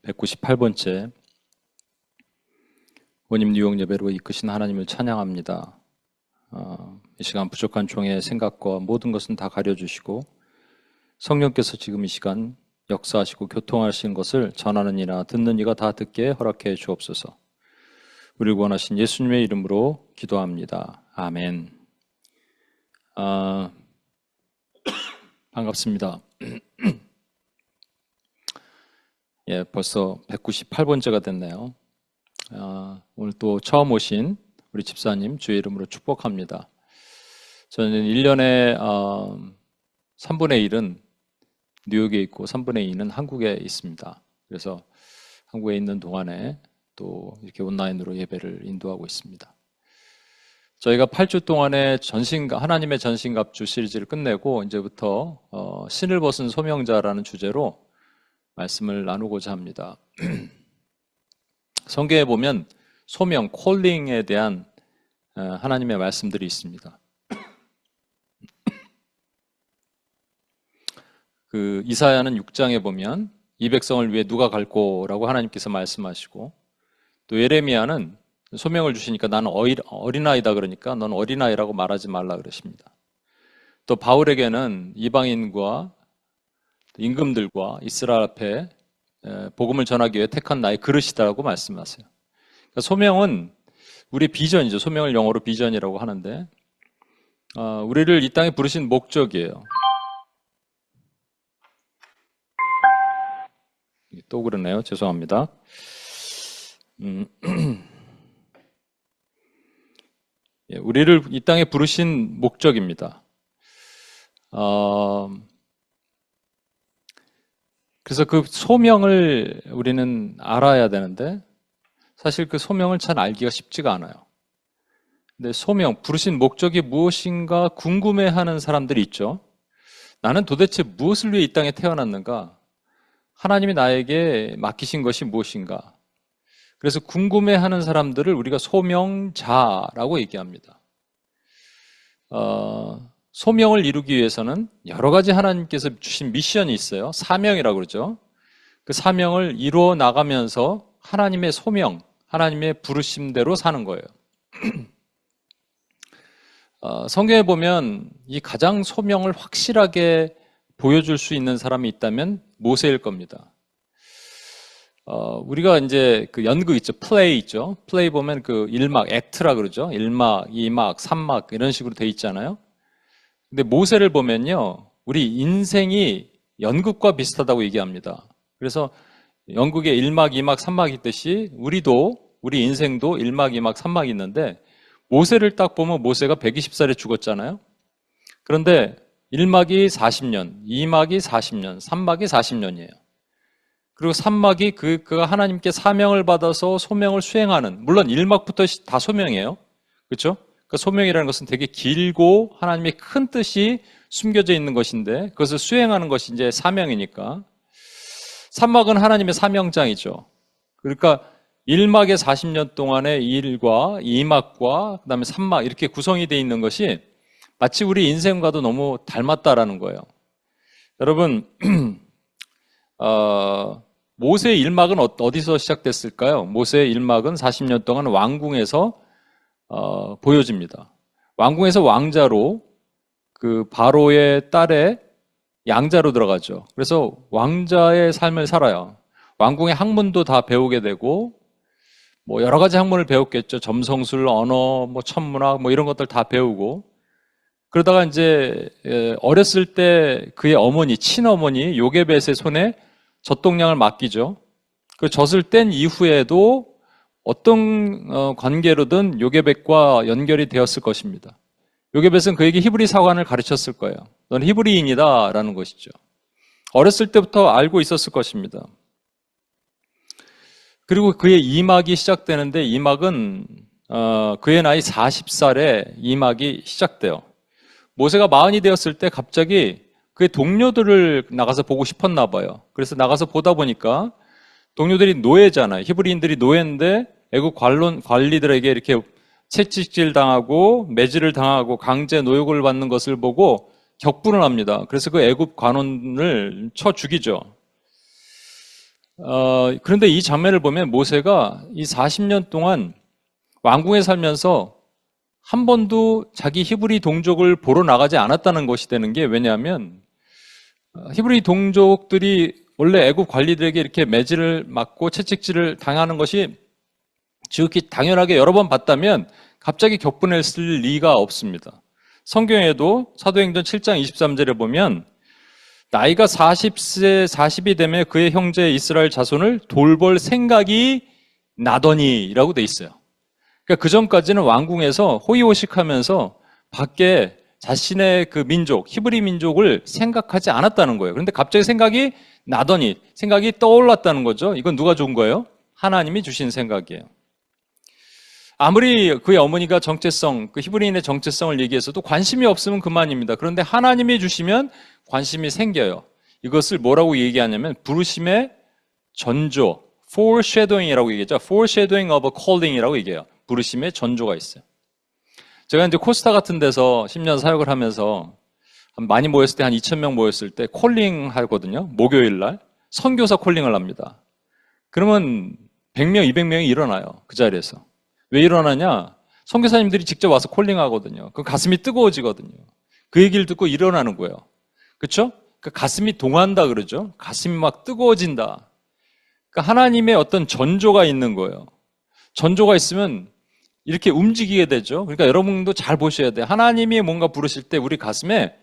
198번째 원님 뉴욕 예배로 이끄신 하나님을 찬양합니다. 이 시간 부족한 종의 생각과 모든 것은 다 가려주시고 성령께서 지금 이 시간 역사하시고 교통하시는 것을 전하는 이나 듣는 이가 다 듣게 허락해 주옵소서. 우리를 구원하신 예수님의 이름으로 기도합니다. 아멘. 반갑습니다. 예, 벌써 198번째가 됐네요. 오늘 또 처음 오신 우리 집사님 주의 이름으로 축복합니다. 저는 1년에 3분의 1은 뉴욕에 있고 3분의 2는 한국에 있습니다. 그래서 한국에 있는 동안에 또 이렇게 온라인으로 예배를 인도하고 있습니다. 저희가 8주 동안에 하나님의 전신갑주 시리즈를 끝내고 이제부터 신을 벗은 소명자라는 주제로 말씀을 나누고자 합니다. 성경에 보면 소명, 콜링에 대한 하나님의 말씀들이 있습니다. 그 이사야는 6장에 보면 이 백성을 위해 누가 갈꼬라고 하나님께서 말씀하시고, 또 예레미야는 소명을 주시니까 나는 어린아이다 그러니까 넌 어린아이라고 말하지 말라 그러십니다. 또 바울에게는 이방인과 임금들과 이스라엘 앞에 복음을 전하기 위해 택한 나의 그릇이다라고 말씀하세요. 그러니까 소명은 우리의 비전이죠. 소명을 영어로 비전이라고 하는데 우리를 이 땅에 부르신 목적이에요. 또 그러네요. 죄송합니다. 우리를 이 땅에 부르신 목적입니다. 그래서 그 소명을 우리는 알아야 되는데 사실 그 소명을 잘 알기가 쉽지가 않아요. 근데 소명, 부르신 목적이 무엇인가 궁금해하는 사람들이 있죠. 나는 도대체 무엇을 위해 이 땅에 태어났는가? 하나님이 나에게 맡기신 것이 무엇인가? 그래서 궁금해하는 사람들을 우리가 소명자라고 얘기합니다. 소명을 이루기 위해서는 여러 가지 하나님께서 주신 미션이 있어요. 사명이라고 그러죠. 그 사명을 이루어 나가면서 하나님의 소명, 하나님의 부르심대로 사는 거예요. 성경에 보면 이 가장 소명을 확실하게 보여줄 수 있는 사람이 있다면 모세일 겁니다. 우리가 이제 그 연극 있죠. 플레이 있죠. 플레이 보면 그 1막, 액트라 그러죠. 1막, 2막, 3막 이런 식으로 돼 있잖아요. 근데 모세를 보면요, 우리 인생이 연극과 비슷하다고 얘기합니다. 그래서 연극에 1막, 2막, 3막이 있듯이 우리 인생도 1막, 2막, 3막이 있는데 모세를 딱 보면 모세가 120살에 죽었잖아요. 그런데 1막이 40년, 2막이 40년, 3막이 40년이에요. 그리고 3막이 그가 하나님께 사명을 받아서 소명을 수행하는, 물론 1막부터 다 소명이에요. 그렇죠? 그 소명이라는 것은 되게 길고 하나님의 큰 뜻이 숨겨져 있는 것인데 그것을 수행하는 것이 이제 사명이니까 3막은 하나님의 사명장이죠. 그러니까 1막의 40년 동안의 일과 2막과 그다음에 3막 이렇게 구성이 되어 있는 것이 마치 우리 인생과도 너무 닮았다라는 거예요. 여러분 모세의 1막은 어디서 시작됐을까요? 모세의 1막은 40년 동안 왕궁에서 보여집니다. 왕궁에서 왕자로 그 바로의 딸의 양자로 들어가죠. 그래서 왕자의 삶을 살아요. 왕궁의 학문도 다 배우게 되고 뭐 여러 가지 학문을 배웠겠죠. 점성술, 언어, 뭐 천문학 뭐 이런 것들 다 배우고 그러다가 이제 어렸을 때 그의 어머니, 친어머니 요게벳의 손에 젖동량을 맡기죠. 그 젖을 뗀 이후에도 어떤 관계로든 요게벳과 연결이 되었을 것입니다. 요게벳은 그에게 히브리 사관을 가르쳤을 거예요. 넌 히브리인이다 라는 것이죠. 어렸을 때부터 알고 있었을 것입니다. 그리고 그의 2막이 시작되는데 2막은 그의 나이 40살에 2막이 시작돼요. 모세가 40이 되었을 때 갑자기 그의 동료들을 나가서 보고 싶었나 봐요. 그래서 나가서 보다 보니까 동료들이 노예잖아요. 히브리인들이 노예인데 애국 관리들에게 이렇게 채찍질 당하고 매질을 당하고 강제 노역을 받는 것을 보고 격분을 합니다. 그래서 그 애굽 관원을 쳐 죽이죠. 그런데 이 장면을 보면 모세가 이 40년 동안 왕궁에 살면서 한 번도 자기 히브리 동족을 보러 나가지 않았다는 것이 되는 게, 왜냐하면 히브리 동족들이 원래 애굽 관리들에게 이렇게 매질을 맞고 채찍질을 당하는 것이 지극히 당연하게 여러 번 봤다면 갑자기 격분했을 리가 없습니다. 성경에도 사도행전 7장 23절에 보면 나이가 40세, 40이 되면 그의 형제 이스라엘 자손을 돌볼 생각이 나더니라고 돼 있어요. 그러니까 그 전까지는 왕궁에서 호의호식하면서 밖에 자신의 그 민족, 히브리 민족을 생각하지 않았다는 거예요. 그런데 갑자기 생각이 나더니, 생각이 떠올랐다는 거죠. 이건 누가 준 거예요? 하나님이 주신 생각이에요. 아무리 그의 어머니가 정체성, 그 히브리인의 정체성을 얘기해서도 관심이 없으면 그만입니다. 그런데 하나님이 주시면 관심이 생겨요. 이것을 뭐라고 얘기하냐면 부르심의 전조, foreshadowing이라고 얘기했죠. foreshadowing of a calling이라고 얘기해요. 부르심의 전조가 있어요. 제가 이제 코스타 같은 데서 10년 사역을 하면서 많이 모였을 때 한 2,000명 모였을 때 콜링 하거든요. 목요일 날 선교사 콜링을 합니다. 그러면 100명, 200명이 일어나요. 그 자리에서. 왜 일어나냐? 선교사님들이 직접 와서 콜링하거든요. 그 가슴이 뜨거워지거든요. 그 얘기를 듣고 일어나는 거예요. 그렇죠? 그 가슴이 동한다 그러죠. 가슴이 막 뜨거워진다. 그러니까 하나님의 어떤 전조가 있는 거예요. 전조가 있으면 이렇게 움직이게 되죠. 그러니까 여러분도 잘 보셔야 돼요. 하나님이 뭔가 부르실 때 우리 가슴에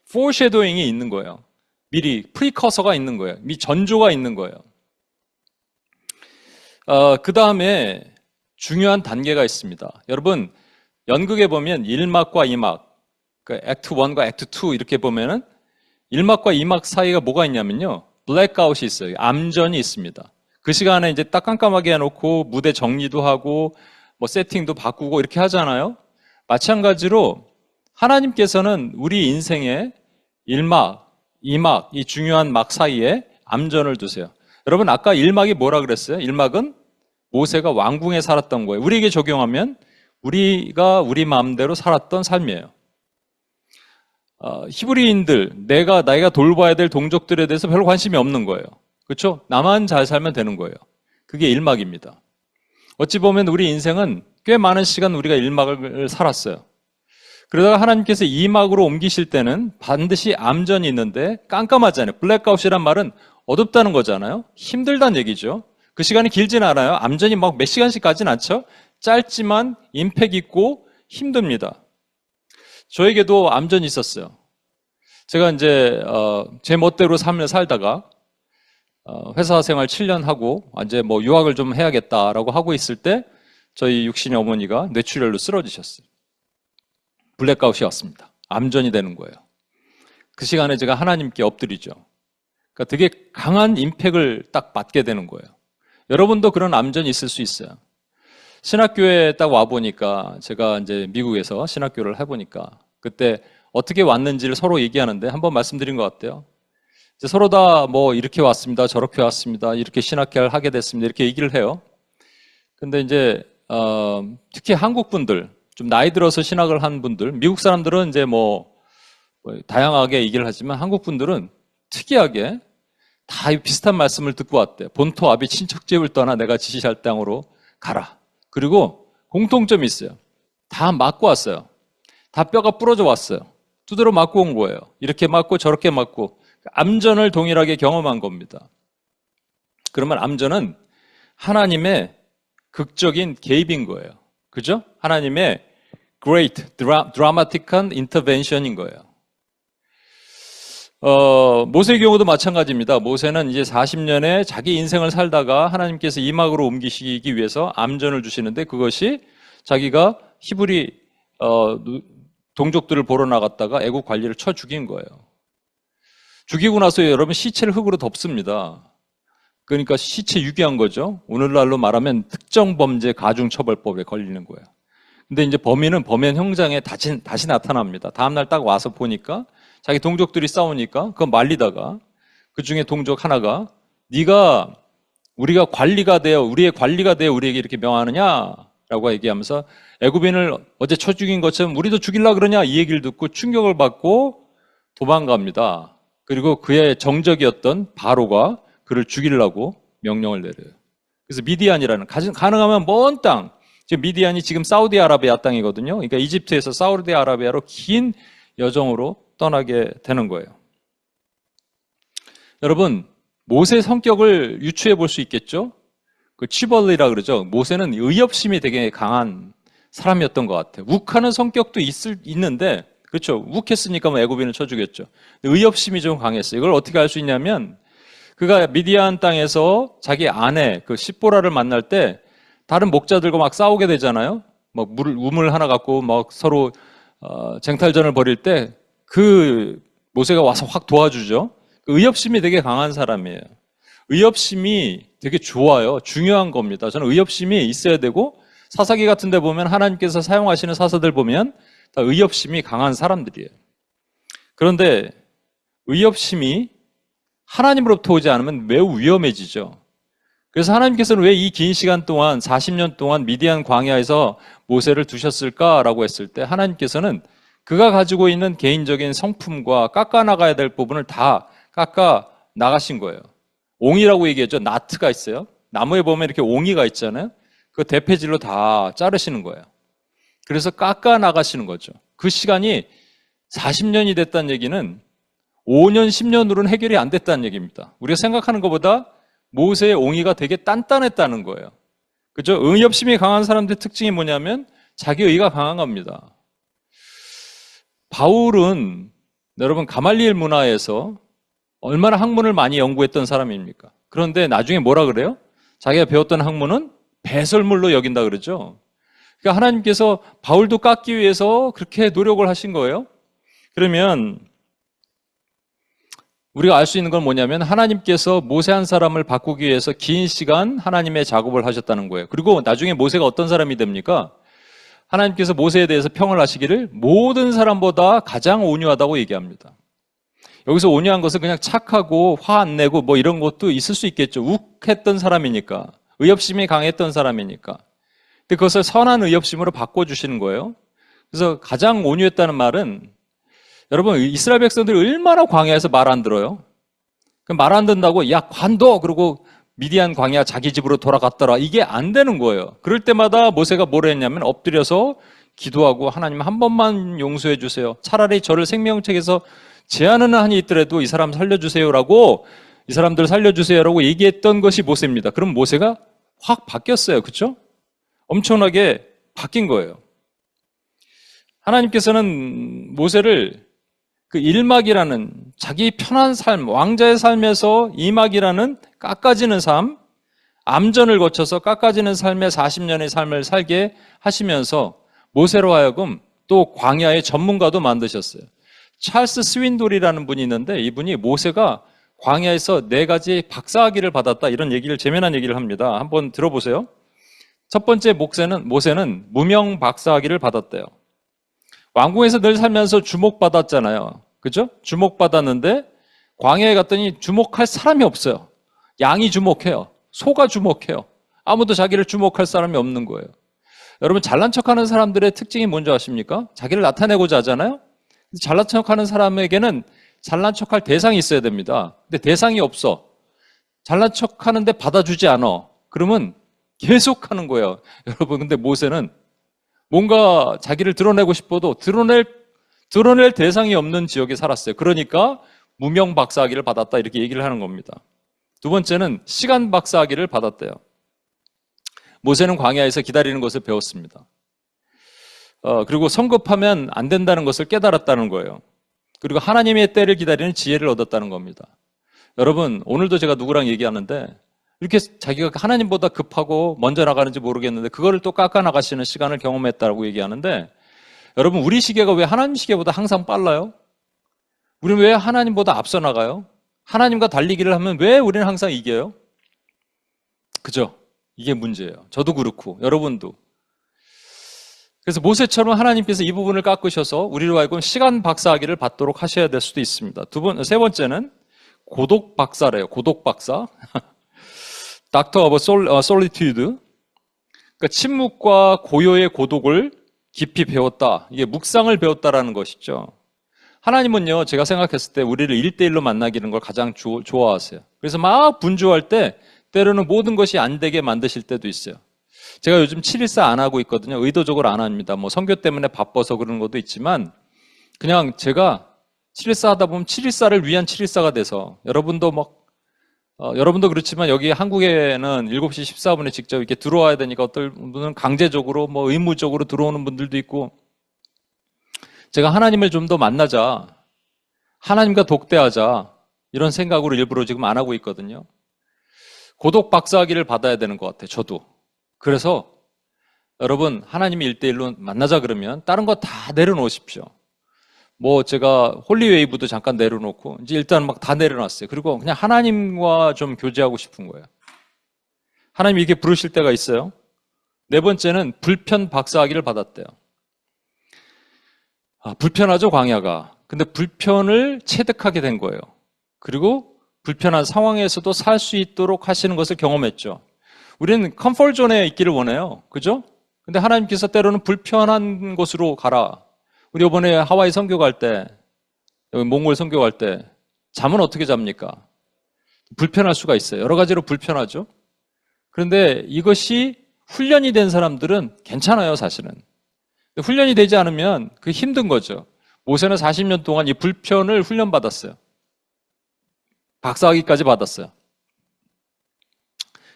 foreshadowing이 있는 거예요. 미리 프리커서가 있는 거예요. 미 전조가 있는 거예요. 그 다음에 중요한 단계가 있습니다. 여러분, 연극에 보면 1막과 2막, 그 액트 1과 액트 2 이렇게 보면은 1막과 2막 사이가 뭐가 있냐면요. 블랙아웃이 있어요. 암전이 있습니다. 그 시간에 이제 딱 깜깜하게 해놓고 무대 정리도 하고 뭐 세팅도 바꾸고 이렇게 하잖아요. 마찬가지로 하나님께서는 우리 인생의 1막, 2막, 이 중요한 막 사이에 암전을 두세요. 여러분, 아까 1막이 뭐라 그랬어요? 1막은 모세가 왕궁에 살았던 거예요. 우리에게 적용하면 우리가 우리 마음대로 살았던 삶이에요. 히브리인들, 나이가 돌봐야 될 동족들에 대해서 별로 관심이 없는 거예요. 그렇죠? 나만 잘 살면 되는 거예요. 그게 1막입니다. 어찌 보면 우리 인생은 꽤 많은 시간 우리가 1막을 살았어요. 그러다가 하나님께서 2막으로 옮기실 때는 반드시 암전이 있는데 깜깜하잖아요. 블랙아웃이란 말은 어둡다는 거잖아요. 힘들다는 얘기죠. 그 시간이 길진 않아요. 암전이 막 몇 시간씩 가진 않죠. 짧지만 임팩 있고 힘듭니다. 저에게도 암전이 있었어요. 제가 이제 제 멋대로 삶을 살다가 회사 생활 7년 하고 이제 뭐 유학을 좀 해야겠다라고 하고 있을 때 저희 육신의 어머니가 뇌출혈로 쓰러지셨어요. 블랙아웃이 왔습니다. 암전이 되는 거예요. 그 시간에 제가 하나님께 엎드리죠. 그러니까 되게 강한 임팩을 딱 받게 되는 거예요. 여러분도 그런 암전이 있을 수 있어요. 신학교에 딱 와보니까 제가 이제 미국에서 신학교를 해보니까 그때 어떻게 왔는지를 서로 얘기하는데 한번 말씀드린 것 같아요. 이제 서로 다 뭐 이렇게 왔습니다. 저렇게 왔습니다. 이렇게 신학교를 하게 됐습니다. 이렇게 얘기를 해요. 근데 이제 특히 한국 분들, 좀 나이 들어서 신학을 한 분들, 미국 사람들은 이제 뭐 다양하게 얘기를 하지만 한국 분들은 특이하게 다 비슷한 말씀을 듣고 왔대요. 본토 아비 친척집을 떠나 내가 지시할 땅으로 가라. 그리고 공통점이 있어요. 다 맞고 왔어요. 다 뼈가 부러져 왔어요. 두드러 맞고 온 거예요. 이렇게 맞고 저렇게 맞고 암전을 동일하게 경험한 겁니다. 그러면 암전은 하나님의 극적인 개입인 거예요. 그죠? 하나님의 great, dramatic한 intervention인 거예요. 모세의 경우도 마찬가지입니다. 모세는 이제 40년에 자기 인생을 살다가 하나님께서 이막으로 옮기시기 위해서 암전을 주시는데 그것이 자기가 히브리 동족들을 보러 나갔다가 애국 관리를 쳐 죽인 거예요. 죽이고 나서 여러분 시체를 흙으로 덮습니다. 그러니까 시체 유기한 거죠. 오늘날로 말하면 특정범죄 가중처벌법에 걸리는 거예요. 근데 이제 범인은 범행 현장에 다시 나타납니다. 다음날 딱 와서 보니까 자기 동족들이 싸우니까 그거 말리다가 그 중에 동족 하나가 네가 우리의 관리가 되어 우리에게 이렇게 명하느냐라고 얘기하면서 애굽인을 어제 쳐 죽인 것처럼 우리도 죽이려고 그러냐 이 얘기를 듣고 충격을 받고 도망갑니다. 그리고 그의 정적이었던 바로가 그를 죽이려고 명령을 내려요. 그래서 미디안이라는 가능하면 먼 땅, 지금 미디안이 지금 사우디아라비아 땅이거든요. 그러니까 이집트에서 사우디아라비아로 긴 여정으로 떠나게 되는 거예요. 여러분, 모세의 성격을 유추해 볼 수 있겠죠? 그 치벌리라 그러죠. 모세는 의협심이 되게 강한 사람이었던 것 같아요. 욱하는 성격도 있는데, 그렇죠. 욱했으니까 뭐 애굽인을 쳐주겠죠. 의협심이 좀 강했어요. 이걸 어떻게 알 수 있냐면, 그가 미디안 땅에서 자기 아내 그 십보라를 만날 때 다른 목자들과 막 싸우게 되잖아요. 막 우물 하나 갖고 막 서로 쟁탈전을 벌일 때 그 모세가 와서 확 도와주죠. 그 의협심이 되게 강한 사람이에요. 의협심이 되게 좋아요. 중요한 겁니다. 저는 의협심이 있어야 되고, 사사기 같은 데 보면 하나님께서 사용하시는 사사들 보면 다 의협심이 강한 사람들이에요. 그런데 의협심이 하나님으로부터 오지 않으면 매우 위험해지죠. 그래서 하나님께서는 왜 이 긴 시간 동안 40년 동안 미디안 광야에서 모세를 두셨을까라고 했을 때, 하나님께서는 그가 가지고 있는 개인적인 성품과 깎아나가야 될 부분을 다 깎아 나가신 거예요. 옹이라고 얘기했죠. 나트가 있어요. 나무에 보면 이렇게 옹이가 있잖아요. 그 대패질로 다 자르시는 거예요. 그래서 깎아 나가시는 거죠. 그 시간이 40년이 됐다는 얘기는 5년, 10년으로는 해결이 안 됐다는 얘기입니다. 우리가 생각하는 것보다 모세의 옹이가 되게 단단했다는 거예요. 그죠? 의협심이 강한 사람들의 특징이 뭐냐면 자기 의가 강한 겁니다. 바울은 여러분 가말리엘 문화에서 얼마나 학문을 많이 연구했던 사람입니까? 그런데 나중에 뭐라 그래요? 자기가 배웠던 학문은 배설물로 여긴다 그러죠. 그러니까 하나님께서 바울도 깎기 위해서 그렇게 노력을 하신 거예요. 그러면 우리가 알 수 있는 건 뭐냐면 하나님께서 모세 한 사람을 바꾸기 위해서 긴 시간 하나님의 작업을 하셨다는 거예요. 그리고 나중에 모세가 어떤 사람이 됩니까? 하나님께서 모세에 대해서 평을 하시기를 모든 사람보다 가장 온유하다고 얘기합니다. 여기서 온유한 것은 그냥 착하고 화 안 내고 뭐 이런 것도 있을 수 있겠죠. 욱했던 사람이니까. 의협심이 강했던 사람이니까. 근데 그것을 선한 의협심으로 바꿔주시는 거예요. 그래서 가장 온유했다는 말은, 여러분 이스라엘 백성들이 얼마나 광야에서 말 안 들어요? 말 안 듣는다고 야 관둬 그러고 미디안 광야 자기 집으로 돌아갔더라, 이게 안 되는 거예요. 그럴 때마다 모세가 뭐라 했냐면 엎드려서 기도하고 하나님 한 번만 용서해 주세요. 차라리 저를 생명책에서 제하는 한이 있더라도 이 사람 살려주세요라고, 이 사람들 살려주세요라고 얘기했던 것이 모세입니다. 그럼 모세가 확 바뀌었어요. 그렇죠? 엄청나게 바뀐 거예요. 하나님께서는 모세를 그 일막이라는 자기 편한 삶, 왕자의 삶에서 이막이라는 깎아지는 삶, 암전을 거쳐서 깎아지는 삶의 40년의 삶을 살게 하시면서 모세로 하여금 또 광야의 전문가도 만드셨어요. 찰스 스윈돌이라는 분이 있는데 이분이 모세가 광야에서 4가지 박사학위를 받았다, 이런 얘기를, 재미난 얘기를 합니다. 한번 들어보세요. 첫 번째, 모세는 무명 박사학위를 받았대요. 왕궁에서 늘 살면서 주목받았잖아요. 그죠? 주목받았는데 광야에 갔더니 주목할 사람이 없어요. 양이 주목해요. 소가 주목해요. 아무도 자기를 주목할 사람이 없는 거예요. 여러분 잘난 척하는 사람들의 특징이 뭔지 아십니까? 자기를 나타내고자 하잖아요. 잘난 척하는 사람에게는 잘난 척할 대상이 있어야 됩니다. 근데 대상이 없어. 잘난 척하는데 받아주지 않아. 그러면 계속 하는 거예요. 여러분 근데 모세는 뭔가 자기를 드러내고 싶어도 드러낼 대상이 없는 지역에 살았어요. 그러니까 무명 박사학위를 받았다, 이렇게 얘기를 하는 겁니다. 두 번째는 시간 박사학위를 받았대요. 모세는 광야에서 기다리는 것을 배웠습니다. 그리고 성급하면 안 된다는 것을 깨달았다는 거예요. 그리고 하나님의 때를 기다리는 지혜를 얻었다는 겁니다. 여러분 오늘도 제가 누구랑 얘기하는데 이렇게 자기가 하나님보다 급하고 먼저 나가는지 모르겠는데 그거를 또 깎아 나가시는 시간을 경험했다고 얘기하는데, 여러분 우리 시계가 왜 하나님 시계보다 항상 빨라요? 우리는 왜 하나님보다 앞서 나가요? 하나님과 달리기를 하면 왜 우리는 항상 이겨요? 그죠? 이게 문제예요. 저도 그렇고 여러분도. 그래서 모세처럼 하나님께서 이 부분을 깎으셔서 우리로 하여금 시간 박사학위를 받도록 하셔야 될 수도 있습니다. 세 번째는 고독 박사래요. 고독 박사. 닥터 오브 솔리튜드. 그러니까 침묵과 고요의 고독을 깊이 배웠다. 이게 묵상을 배웠다라는 것이죠. 하나님은요, 제가 생각했을 때 우리를 1대1로 만나기는 걸 가장 좋아하세요. 그래서 막 분주할 때 때로는 모든 것이 안 되게 만드실 때도 있어요. 제가 요즘 714 안 하고 있거든요. 의도적으로 안 합니다. 뭐 선교 때문에 바빠서 그런 것도 있지만 그냥 제가 714 하다 보면 714를 위한 714가 돼서 여러분도 여러분도 그렇지만 여기 한국에는 7시 14분에 직접 이렇게 들어와야 되니까 어떤 분은 강제적으로 의무적으로 들어오는 분들도 있고 제가 하나님을 좀 더 만나자, 하나님과 독대하자 이런 생각으로 일부러 지금 안 하고 있거든요. 고독 박사학위를 받아야 되는 것 같아요. 저도. 그래서 여러분 하나님이 1대1로 만나자 그러면 다른 거 다 내려놓으십시오. 제가 홀리웨이브도 잠깐 내려놓고 이제 일단 막 다 내려놨어요. 그리고 그냥 하나님과 좀 교제하고 싶은 거예요. 하나님이 이렇게 부르실 때가 있어요. 네 번째는 불편 박사학위를 받았대요. 불편하죠, 광야가. 근데 불편을 체득하게 된 거예요. 그리고 불편한 상황에서도 살 수 있도록 하시는 것을 경험했죠. 우리는 컴포트존에 있기를 원해요. 그죠? 근데 하나님께서 때로는 불편한 곳으로 가라. 우리 이번에 하와이 선교 갈 때, 여기 몽골 선교 갈 때, 잠은 어떻게 잡니까? 불편할 수가 있어요. 여러 가지로 불편하죠? 그런데 이것이 훈련이 된 사람들은 괜찮아요, 사실은. 훈련이 되지 않으면 그 힘든 거죠. 모세는 40년 동안 이 불편을 훈련받았어요. 박사학위까지 받았어요.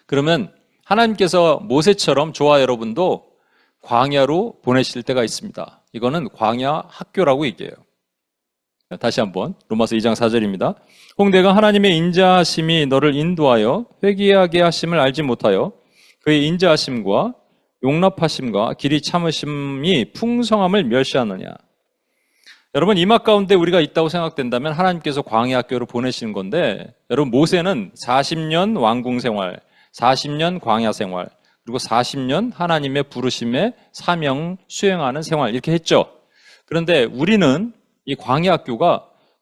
그러면 하나님께서 모세처럼 저와 여러분도 광야로 보내실 때가 있습니다. 이거는 광야 학교라고 얘기해요. 다시 한번 로마서 2장 4절입니다. 홍대가 하나님의 인자하심이 너를 인도하여 회개하게 하심을 알지 못하여 그의 인자하심과 용납하심과 길이 참으심이 풍성함을 멸시하느냐. 여러분 이막 가운데 우리가 있다고 생각된다면 하나님께서 광야 학교로 보내시는 건데 여러분 모세는 40년 왕궁 생활, 40년 광야 생활, 그리고 40년 하나님의 부르심에 사명 수행하는 생활 이렇게 했죠. 그런데 우리는 이 광야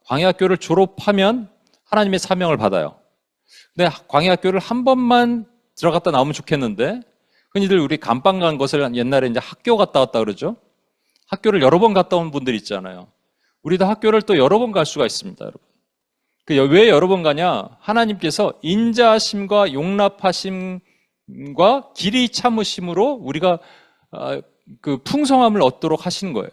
학교를 졸업하면 하나님의 사명을 받아요. 근데 광야 학교를 한 번만 들어갔다 나오면 좋겠는데 흔히들 우리 감방 간 것을 옛날에 이제 학교 갔다 왔다 그러죠. 학교를 여러 번 갔다 온 분들 있잖아요. 우리도 학교를 또 여러 번 갈 수가 있습니다, 여러분. 왜 여러 번 가냐? 하나님께서 인자하심과 용납하심과 길이 참으심으로 우리가 그 풍성함을 얻도록 하시는 거예요.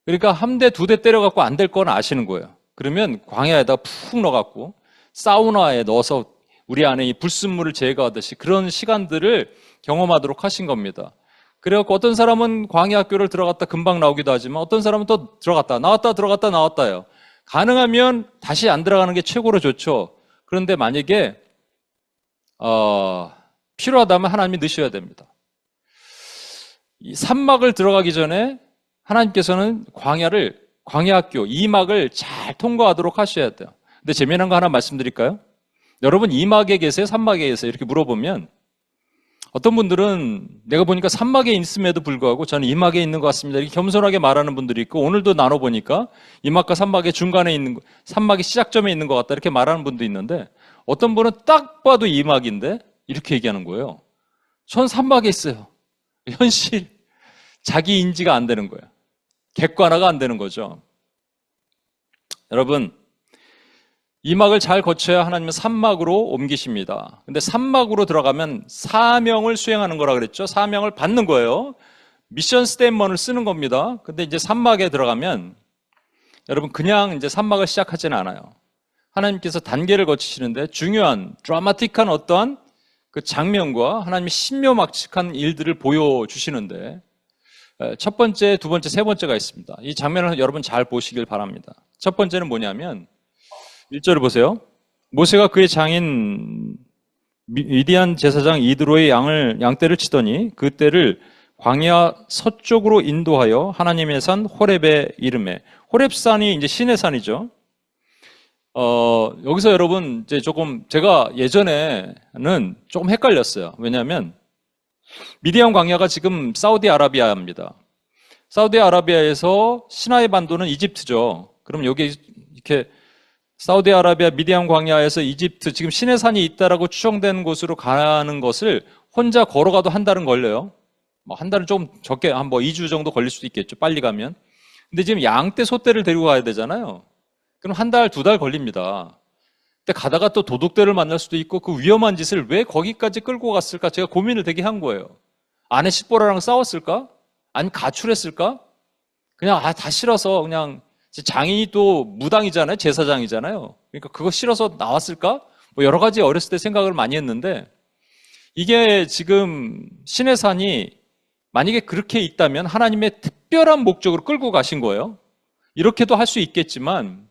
그러니까 한 대, 두 대 때려갖고 안 될 건 아시는 거예요. 그러면 광야에다 푹 넣어갖고 사우나에 넣어서 우리 안에 이 불순물을 제거하듯이 그런 시간들을 경험하도록 하신 겁니다. 그래갖고 어떤 사람은 광야 학교를 들어갔다 금방 나오기도 하지만 어떤 사람은 또 들어갔다 나왔다 들어갔다 나왔다요. 가능하면 다시 안 들어가는 게 최고로 좋죠. 그런데 만약에 필요하다면 하나님이 넣으셔야 됩니다. 이 산막을 들어가기 전에 하나님께서는 광야 학교 2막을 잘 통과하도록 하셔야 돼요. 근데 재미난 거 하나 말씀드릴까요? 여러분 2막에 계세요? 3막에 계세요? 이렇게 물어보면 어떤 분들은 내가 보니까 3막에 있음에도 불구하고 저는 2막에 있는 것 같습니다. 이렇게 겸손하게 말하는 분들이 있고 오늘도 나눠보니까 2막과 3막의 중간에 있는 3막의 시작점에 있는 것 같다 이렇게 말하는 분도 있는데 어떤 분은 딱 봐도 2막인데 이렇게 얘기하는 거예요. 전 3막에 있어요. 현실 자기 인지가 안 되는 거예요. 객관화가 안 되는 거죠. 여러분 2막을 잘 거쳐야 하나님은 3막으로 옮기십니다. 근데 3막으로 들어가면 사명을 수행하는 거라 그랬죠. 사명을 받는 거예요. 미션 스테이트먼트를 쓰는 겁니다. 근데 이제 3막에 들어가면 여러분 그냥 이제 3막을 시작하지는 않아요. 하나님께서 단계를 거치시는데 중요한 드라마틱한 어떠한 그 장면과 하나님의 신묘막측한 일들을 보여주시는데 첫 번째, 두 번째, 세 번째가 있습니다. 이 장면을 여러분 잘 보시길 바랍니다. 첫 번째는 뭐냐면 1절을 보세요. 모세가 그의 장인 미디안 제사장 이드로의 양떼를 치더니 그 떼를 광야 서쪽으로 인도하여 하나님의 산 호렙에 이르매. 호렙산이 이제 신의 산이죠. 여기서 여러분 이제 조금 제가 예전에는 조금 헷갈렸어요. 왜냐하면 미디안 광야가 지금 사우디아라비아입니다. 사우디아라비아에서 시나이 반도는 이집트죠. 그럼 여기 이렇게 사우디아라비아 미디안 광야에서 이집트 지금 시내산이 있다라고 추정되는 곳으로 가는 것을 혼자 걸어가도 한 달은 걸려요. 한 달은 좀 적게 한 2주 정도 걸릴 수도 있겠죠. 빨리 가면. 근데 지금 양떼 소떼를 데리고 가야 되잖아요. 그럼 한 달, 두 달 걸립니다. 근데 가다가 또 도둑들을 만날 수도 있고 그 위험한 짓을 왜 거기까지 끌고 갔을까? 제가 고민을 되게 한 거예요. 아내 시보라랑 싸웠을까? 아니면 가출했을까? 그냥 다 싫어서 그냥 장인이 또 무당이잖아요. 제사장이잖아요. 그러니까 그거 싫어서 나왔을까? 뭐 여러 가지 어렸을 때 생각을 많이 했는데 이게 지금 신의 산이 만약에 그렇게 있다면 하나님의 특별한 목적으로 끌고 가신 거예요. 이렇게도 할 수 있겠지만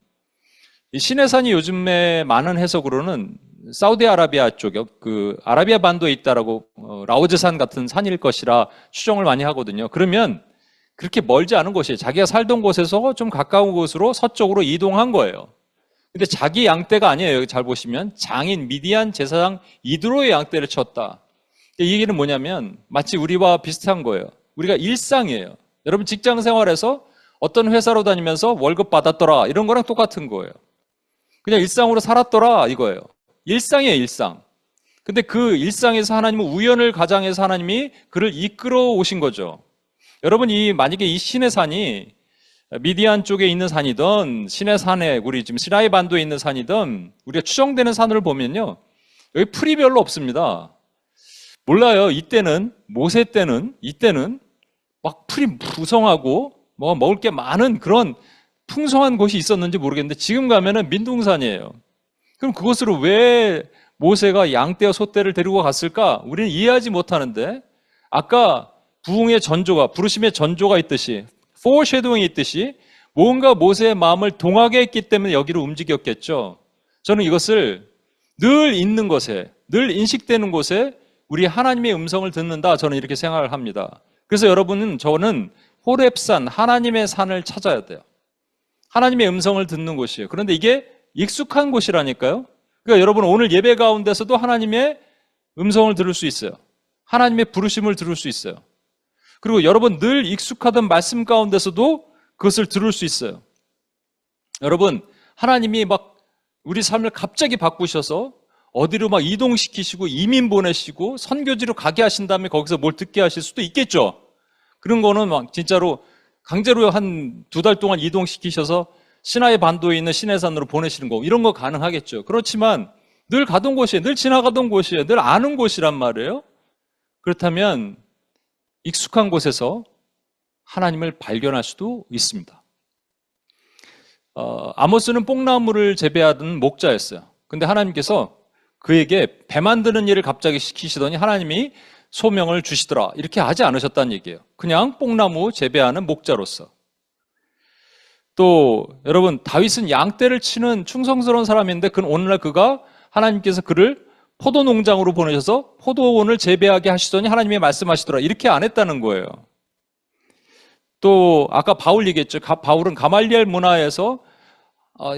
이 신의 산이 요즘에 많은 해석으로는 사우디아라비아 쪽에 그 아라비아 반도에 있다라고 라오즈산 같은 산일 것이라 추정을 많이 하거든요. 그러면 그렇게 멀지 않은 곳이에요. 자기가 살던 곳에서 좀 가까운 곳으로 서쪽으로 이동한 거예요. 근데 자기 양떼가 아니에요. 여기 잘 보시면 장인 미디안 제사장 이드로의 양떼를 쳤다. 이 얘기는 뭐냐면 마치 우리와 비슷한 거예요. 우리가 일상이에요. 여러분 직장 생활에서 어떤 회사로 다니면서 월급 받았더라 이런 거랑 똑같은 거예요. 그냥 일상으로 살았더라 이거예요. 일상이에요, 일상. 근데 그 일상에서 하나님은 우연을 가장해서 하나님이 그를 이끌어 오신 거죠. 여러분 만약에 이 신의 산이 미디안 쪽에 있는 산이든 신의 산에 우리 지금 시나이 반도에 있는 산이든 우리가 추정되는 산을 보면요. 여기 풀이 별로 없습니다. 몰라요. 이때는 모세 때는 이때는 막 풀이 무성하고 뭐 먹을 게 많은 그런 풍성한 곳이 있었는지 모르겠는데 지금 가면은 민둥산이에요. 그럼 그곳으로 왜 모세가 양떼와 소떼를 데리고 갔을까? 우리는 이해하지 못하는데 아까 부흥의 전조가 부르심의 전조가 있듯이 포셔도잉이 있듯이 뭔가 모세의 마음을 동하게 했기 때문에 여기로 움직였겠죠. 저는 이것을 늘 있는 곳에 늘 인식되는 곳에 우리 하나님의 음성을 듣는다 저는 이렇게 생각을 합니다. 그래서 저는 호렙산 하나님의 산을 찾아야 돼요. 하나님의 음성을 듣는 곳이에요. 그런데 이게 익숙한 곳이라니까요. 그러니까 여러분 오늘 예배 가운데서도 하나님의 음성을 들을 수 있어요. 하나님의 부르심을 들을 수 있어요. 그리고 여러분 늘 익숙하던 말씀 가운데서도 그것을 들을 수 있어요. 여러분 하나님이 막 우리 삶을 갑자기 바꾸셔서 어디로 막 이동시키시고 이민 보내시고 선교지로 가게 하신 다음에 거기서 뭘 듣게 하실 수도 있겠죠. 그런 거는 막 진짜로 강제로 한 2달 동안 이동시키셔서 시나이 반도에 있는 시내산으로 보내시는 거 이런 거 가능하겠죠. 그렇지만 늘 가던 곳이에요. 늘 지나가던 곳이에요. 늘 아는 곳이란 말이에요. 그렇다면 익숙한 곳에서 하나님을 발견할 수도 있습니다. 아모스는 뽕나무를 재배하던 목자였어요. 근데 하나님께서 그에게 배 만드는 일을 갑자기 시키시더니 하나님이 소명을 주시더라. 이렇게 하지 않으셨다는 얘기예요. 그냥 뽕나무 재배하는 목자로서. 또 여러분 다윗은 양떼를 치는 충성스러운 사람인데 오늘날 그가 하나님께서 그를 포도 농장으로 보내셔서 포도원을 재배하게 하시더니 하나님이 말씀하시더라. 이렇게 안 했다는 거예요. 또 아까 바울 얘기했죠. 바울은 가말리엘 문화에서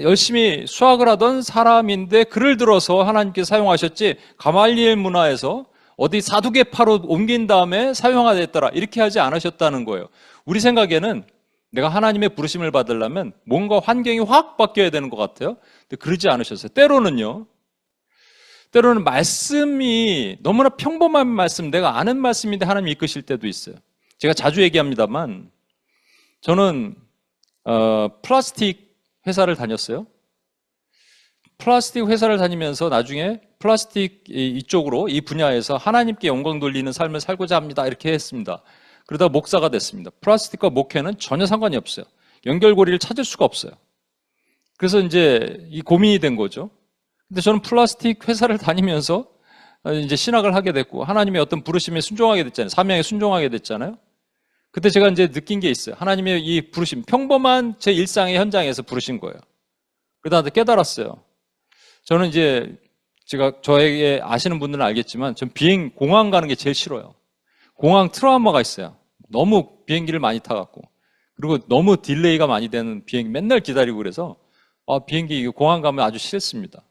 열심히 수학을 하던 사람인데 그를 들어서 하나님께서 사용하셨지 가말리엘 문화에서 어디 사두개파로 옮긴 다음에 사용하겠더라 이렇게 하지 않으셨다는 거예요. 우리 생각에는 내가 하나님의 부르심을 받으려면 뭔가 환경이 확 바뀌어야 되는 것 같아요. 근데 그러지 않으셨어요. 때로는 말씀이 너무나 평범한 말씀, 내가 아는 말씀인데 하나님이 이끄실 때도 있어요. 제가 자주 얘기합니다만 저는 플라스틱 회사를 다녔어요. 플라스틱 회사를 다니면서 나중에 플라스틱 이쪽으로 이 분야에서 하나님께 영광 돌리는 삶을 살고자 합니다. 이렇게 했습니다. 그러다 목사가 됐습니다. 플라스틱과 목회는 전혀 상관이 없어요. 연결고리를 찾을 수가 없어요. 그래서 이제 이 고민이 된 거죠. 근데 저는 플라스틱 회사를 다니면서 이제 신학을 하게 됐고 하나님의 어떤 부르심에 순종하게 됐잖아요. 사명에 순종하게 됐잖아요. 그때 제가 이제 느낀 게 있어요. 하나님의 이 부르심, 평범한 제 일상의 현장에서 부르신 거예요. 그러다 깨달았어요. 저는 이제 저에게 아시는 분들은 알겠지만 전 공항 가는 게 제일 싫어요. 공항 트라우마가 있어요. 너무 비행기를 많이 타갖고 그리고 너무 딜레이가 많이 되는 비행기 맨날 기다리고 그래서 비행기 공항 가면 아주 싫습니다.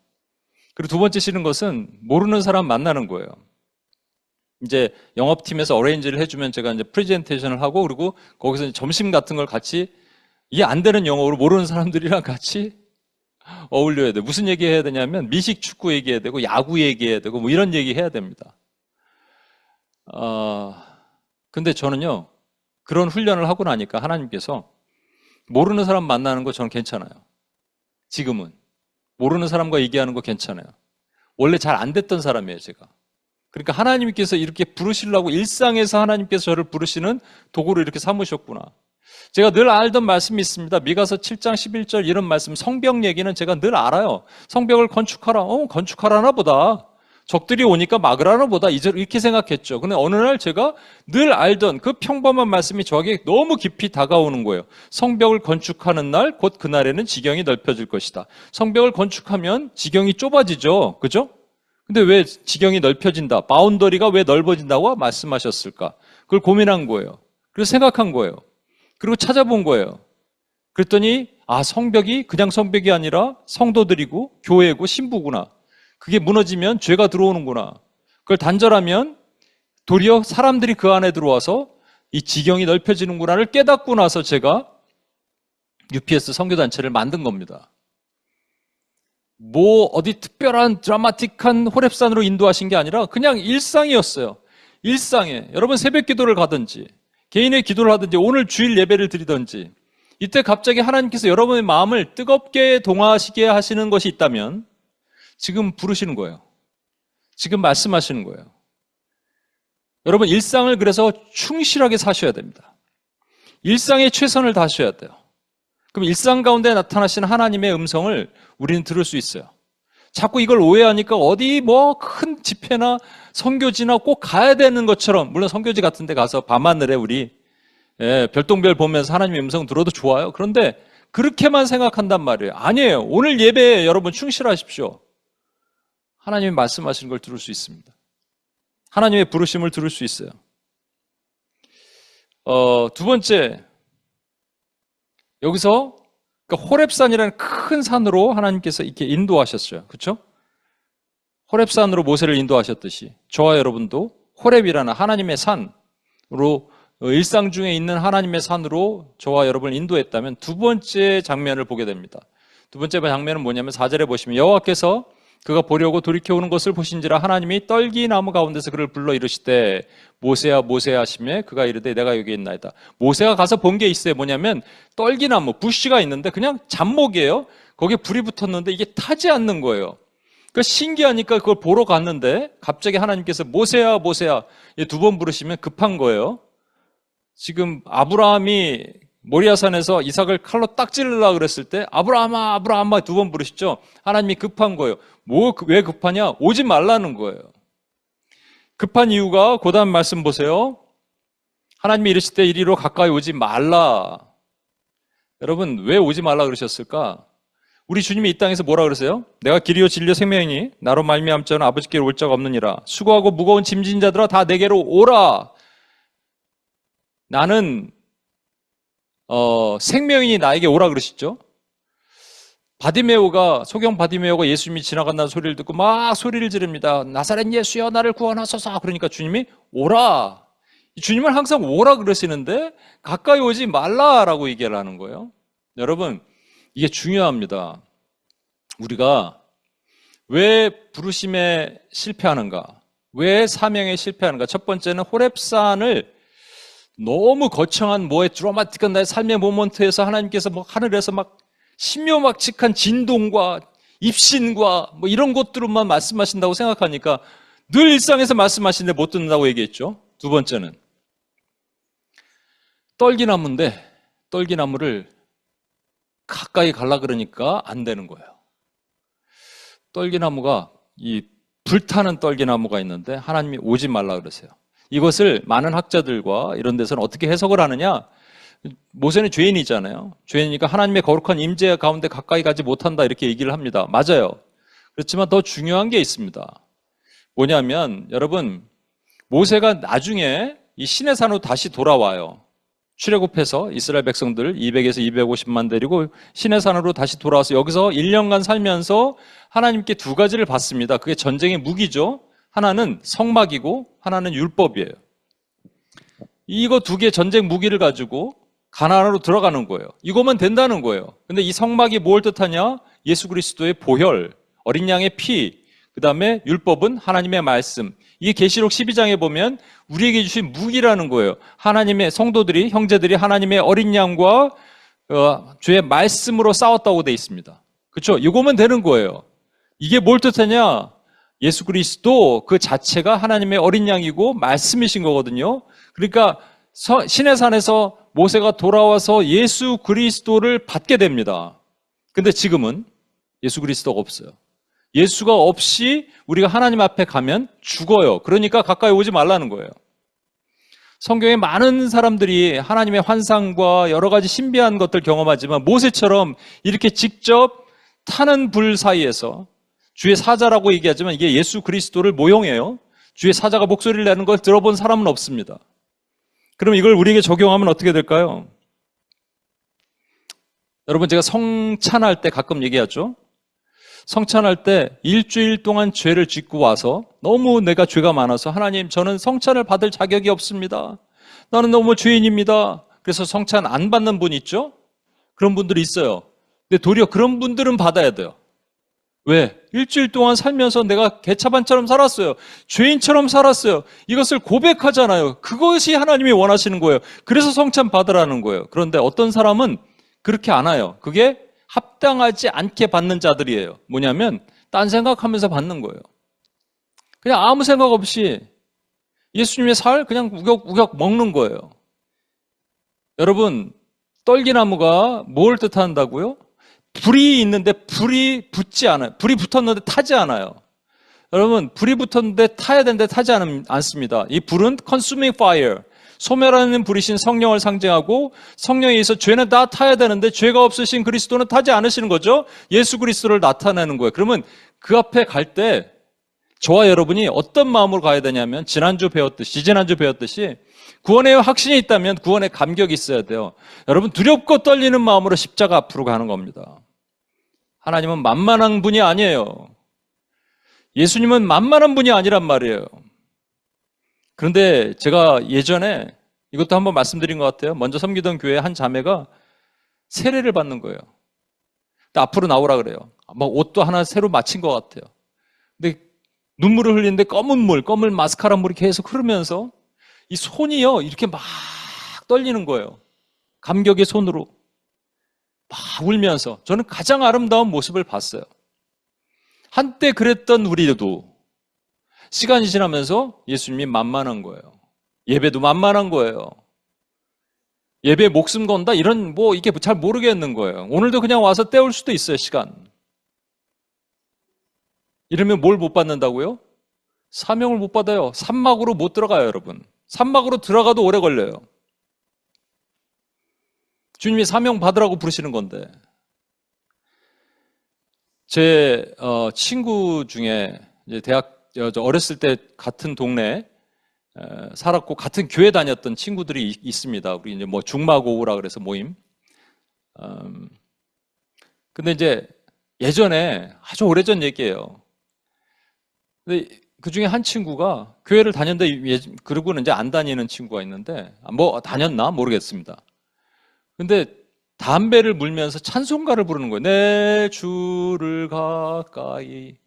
그리고 두 번째 싫은 것은 모르는 사람 만나는 거예요. 이제 영업팀에서 어레인지를 해주면 제가 이제 프레젠테이션을 하고 그리고 거기서 점심 같은 걸 같이 이해 안 되는 영어로 모르는 사람들이랑 같이 어울려야 돼. 무슨 얘기 해야 되냐면 미식 축구 얘기해야 되고 야구 얘기해야 되고 뭐 이런 얘기 해야 됩니다. 근데 저는요 그런 훈련을 하고 나니까 하나님께서 모르는 사람 만나는 거 저는 괜찮아요. 지금은. 모르는 사람과 얘기하는 거 괜찮아요. 원래 잘 안 됐던 사람이에요, 제가. 그러니까 하나님께서 이렇게 부르시려고 일상에서 하나님께서 저를 부르시는 도구로 이렇게 삼으셨구나. 제가 늘 알던 말씀이 있습니다. 미가서 7장 11절 이런 말씀, 성벽 얘기는 제가 늘 알아요. 성벽을 건축하라. 건축하라나 보다. 적들이 오니까 막으라나 보다. 이렇게 생각했죠. 근데 어느 날 제가 늘 알던 그 평범한 말씀이 저에게 너무 깊이 다가오는 거예요. 성벽을 건축하는 날, 곧 그날에는 지경이 넓혀질 것이다. 성벽을 건축하면 지경이 좁아지죠. 그죠? 근데 왜 지경이 넓혀진다? 바운더리가 왜 넓어진다고 말씀하셨을까? 그걸 고민한 거예요. 그래서 생각한 거예요. 그리고 찾아본 거예요. 그랬더니 성벽이 그냥 성벽이 아니라 성도들이고 교회고 신부구나. 그게 무너지면 죄가 들어오는구나. 그걸 단절하면 도리어 사람들이 그 안에 들어와서 이 지경이 넓혀지는구나를 깨닫고 나서 제가 UPS 선교단체를 만든 겁니다. 어디 특별한 드라마틱한 호렙산으로 인도하신 게 아니라 그냥 일상이었어요. 일상에. 여러분 새벽 기도를 가든지 개인의 기도를 하든지 오늘 주일 예배를 드리든지 이때 갑자기 하나님께서 여러분의 마음을 뜨겁게 동화하시게 하시는 것이 있다면 지금 부르시는 거예요. 지금 말씀하시는 거예요. 여러분 일상을 그래서 충실하게 사셔야 됩니다. 일상에 최선을 다하셔야 돼요. 그럼 일상 가운데 나타나시는 하나님의 음성을 우리는 들을 수 있어요. 자꾸 이걸 오해하니까 어디 큰 집회나 선교지나 꼭 가야 되는 것처럼, 물론 선교지 같은 데 가서 밤하늘에 우리 별똥별 보면서 하나님의 음성 들어도 좋아요. 그런데 그렇게만 생각한단 말이에요. 아니에요. 오늘 예배에 여러분 충실하십시오. 하나님이 말씀하시는 걸 들을 수 있습니다. 하나님의 부르심을 들을 수 있어요. 두 번째, 여기서 그러니까 호렙산이라는 큰 산으로 하나님께서 이렇게 인도하셨어요. 그렇죠? 호렙산으로 모세를 인도하셨듯이 저와 여러분도 호렙이라는 하나님의 산으로 일상 중에 있는 하나님의 산으로 저와 여러분을 인도했다면 두 번째 장면을 보게 됩니다. 두 번째 장면은 뭐냐면 4절에 보시면 여호와께서 그가 보려고 돌이켜오는 것을 보신지라 하나님이 떨기나무 가운데서 그를 불러 이르시되 모세야 모세야 하시매 그가 이르되 내가 여기 있나이다. 모세가 가서 본 게 있어요. 뭐냐면 떨기나무 부시가 있는데 그냥 잡목이에요. 거기에 불이 붙었는데 이게 타지 않는 거예요. 그러니까 신기하니까 그걸 보러 갔는데 갑자기 하나님께서 모세야 모세야 두 번 부르시면 급한 거예요. 지금 아브라함이 모리아산에서 이삭을 칼로 딱 찌르려고 그랬을 때 아브라함아 아브라함아 두 번 부르시죠. 하나님이 급한 거예요. 왜 급하냐? 오지 말라는 거예요. 급한 이유가 그 다음 말씀 보세요. 하나님이 이르실 때 이리로 가까이 오지 말라. 여러분 왜 오지 말라 그러셨을까? 우리 주님이 이 땅에서 뭐라 그러세요? 내가 길이요 진리요 생명이니 나로 말미암지 않은 아버지께로 올 자가 없느니라. 수고하고 무거운 짐진 자들아 다 내게로 오라. 나는 생명이니 나에게 오라 그러시죠? 소경 바디메오가 예수님이 지나간다는 소리를 듣고 막 소리를 지릅니다. 나사렛 예수여 나를 구원하소서. 그러니까 주님이 오라. 주님은 항상 오라 그러시는데 가까이 오지 말라라고 얘기를 하는 거예요. 여러분 이게 중요합니다. 우리가 왜 부르심에 실패하는가? 왜 사명에 실패하는가? 첫 번째는 호렙산을 너무 거창한 드라마틱한 나의 삶의 모먼트에서 하나님께서 하늘에서 신묘막측한 진동과 입신과 이런 것들만 말씀하신다고 생각하니까 늘 일상에서 말씀하시는데 못 듣는다고 얘기했죠. 두 번째는 떨기나무인데 떨기나무를 가까이 가려 그러니까 안 되는 거예요. 떨기나무가 이 불타는 떨기나무가 있는데 하나님이 오지 말라 그러세요. 이것을 많은 학자들과 이런 데서는 어떻게 해석을 하느냐? 모세는 죄인이잖아요. 죄인이니까 하나님의 거룩한 임재 가운데 가까이 가지 못한다 이렇게 얘기를 합니다. 맞아요. 그렇지만 더 중요한 게 있습니다. 뭐냐면 여러분 모세가 나중에 이 시내산으로 다시 돌아와요. 출애굽해서 이스라엘 백성들 200에서 250만 데리고 시내산으로 다시 돌아와서 여기서 1년간 살면서 하나님께 두 가지를 받습니다. 그게 전쟁의 무기죠. 하나는 성막이고 하나는 율법이에요. 이거 두 개 전쟁 무기를 가지고 가나안으로 들어가는 거예요. 이거면 된다는 거예요. 근데 이 성막이 뭘 뜻하냐? 예수 그리스도의 보혈, 어린 양의 피, 그 다음에 율법은 하나님의 말씀. 이게 계시록 12장에 보면 우리에게 주신 무기라는 거예요. 하나님의 성도들이, 형제들이 하나님의 어린 양과 주의 말씀으로 싸웠다고 돼 있습니다. 그렇죠? 이거면 되는 거예요. 이게 뭘 뜻하냐? 예수 그리스도 그 자체가 하나님의 어린 양이고 말씀이신 거거든요. 그러니까 신의 산에서 모세가 돌아와서 예수 그리스도를 받게 됩니다. 근데 지금은 예수 그리스도가 없어요. 예수가 없이 우리가 하나님 앞에 가면 죽어요. 그러니까 가까이 오지 말라는 거예요. 성경에 많은 사람들이 하나님의 환상과 여러 가지 신비한 것들 경험하지만 모세처럼 이렇게 직접 타는 불 사이에서 주의 사자라고 얘기하지만 이게 예수 그리스도를 모형해요. 주의 사자가 목소리를 내는 걸 들어본 사람은 없습니다. 그럼 이걸 우리에게 적용하면 어떻게 될까요? 여러분, 제가 성찬할 때 가끔 얘기하죠. 성찬할 때 일주일 동안 죄를 짓고 와서 너무 내가 죄가 많아서 하나님, 저는 성찬을 받을 자격이 없습니다. 나는 너무 죄인입니다. 그래서 성찬 안 받는 분 있죠? 그런 분들이 있어요. 근데 도리어 그런 분들은 받아야 돼요. 왜? 일주일 동안 살면서 내가 개차반처럼 살았어요. 죄인처럼 살았어요. 이것을 고백하잖아요. 그것이 하나님이 원하시는 거예요. 그래서 성찬 받으라는 거예요. 그런데 어떤 사람은 그렇게 안 해요. 그게 합당하지 않게 받는 자들이에요. 뭐냐면 딴 생각하면서 받는 거예요. 그냥 아무 생각 없이 예수님의 살 그냥 우격우격 먹는 거예요. 여러분, 떨기나무가 뭘 뜻한다고요? 불이 있는데 불이 붙지 않아요. 불이 붙었는데 타지 않아요. 여러분, 불이 붙었는데 타야 되는데 타지 않습니다. 이 불은 consuming fire, 소멸하는 불이신 성령을 상징하고 성령에 의해서 죄는 다 타야 되는데 죄가 없으신 그리스도는 타지 않으시는 거죠. 예수 그리스도를 나타내는 거예요. 그러면 그 앞에 갈 때 저와 여러분이 어떤 마음으로 가야 되냐면 지난주 배웠듯이 구원의 확신이 있다면 구원의 감격이 있어야 돼요. 여러분, 두렵고 떨리는 마음으로 십자가 앞으로 가는 겁니다. 하나님은 만만한 분이 아니에요. 예수님은 만만한 분이 아니란 말이에요. 그런데 제가 예전에 이것도 한번 말씀드린 것 같아요. 먼저 섬기던 교회 한 자매가 세례를 받는 거예요. 앞으로 나오라 그래요. 막 옷도 하나 새로 맞힌 것 같아요. 근데 눈물을 흘리는데 검은 마스카라 물이 계속 흐르면서 이 손이요, 이렇게 막 떨리는 거예요. 감격의 손으로. 막 울면서. 저는 가장 아름다운 모습을 봤어요. 한때 그랬던 우리도 시간이 지나면서 예수님이 만만한 거예요. 예배도 만만한 거예요. 예배 목숨 건다? 이런, 이게 잘 모르겠는 거예요. 오늘도 그냥 와서 때울 수도 있어요, 시간. 이러면 뭘 못 받는다고요? 사명을 못 받아요. 산막으로 못 들어가요, 여러분. 산막으로 들어가도 오래 걸려요. 주님이 사명 받으라고 부르시는 건데. 제 친구 중에 이제 어렸을 때 같은 동네에 살았고 같은 교회 다녔던 친구들이 있습니다. 우리 이제 중마고우라 그래서 모임. 근데 이제 예전에 아주 오래전 얘기예요. 근데 그 중에 한 친구가 교회를 다녔는데 그러고는 이제 안 다니는 친구가 있는데 다녔나 모르겠습니다. 근데 담배를 물면서 찬송가를 부르는 거예요. 내 주를 가까이.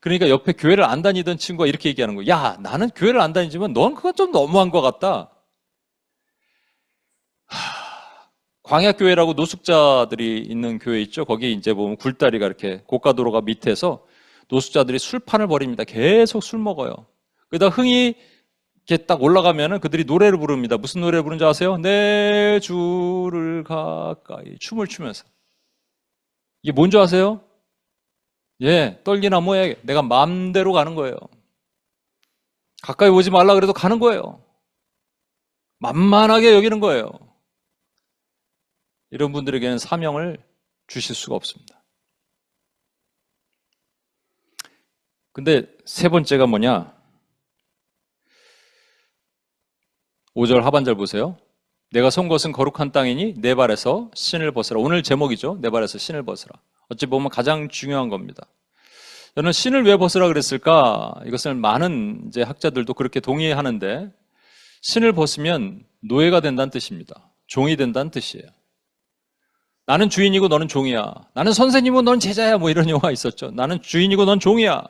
그러니까 옆에 교회를 안 다니던 친구가 이렇게 얘기하는 거예요. 야, 나는 교회를 안 다니지만 넌 그건 좀 너무한 것 같다. 광야교회라고 노숙자들이 있는 교회 있죠. 거기 이제 보면 굴다리가 이렇게 고가도로가 밑에서 노숙자들이 술판을 벌입니다. 계속 술 먹어요. 그러다 흥이 이렇게 딱 올라가면은 그들이 노래를 부릅니다. 무슨 노래를 부르는지 아세요? 내 주를 가까이 춤을 추면서. 이게 뭔지 아세요? 예, 떨기나무에 내가 마음대로 가는 거예요. 가까이 오지 말라 그래도 가는 거예요. 만만하게 여기는 거예요. 이런 분들에게는 사명을 주실 수가 없습니다. 근데 세 번째가 뭐냐? 5절 하반절 보세요. 내가 선 것은 거룩한 땅이니 내 발에서 신을 벗으라. 오늘 제목이죠. 내 발에서 신을 벗으라. 어찌 보면 가장 중요한 겁니다. 저는 신을 왜 벗으라 그랬을까? 이것을 많은 이제 학자들도 그렇게 동의하는데 신을 벗으면 노예가 된다는 뜻입니다. 종이 된다는 뜻이에요. 나는 주인이고 너는 종이야. 나는 선생님이고 너는 제자야. 이런 영화 있었죠. 나는 주인이고 넌 종이야.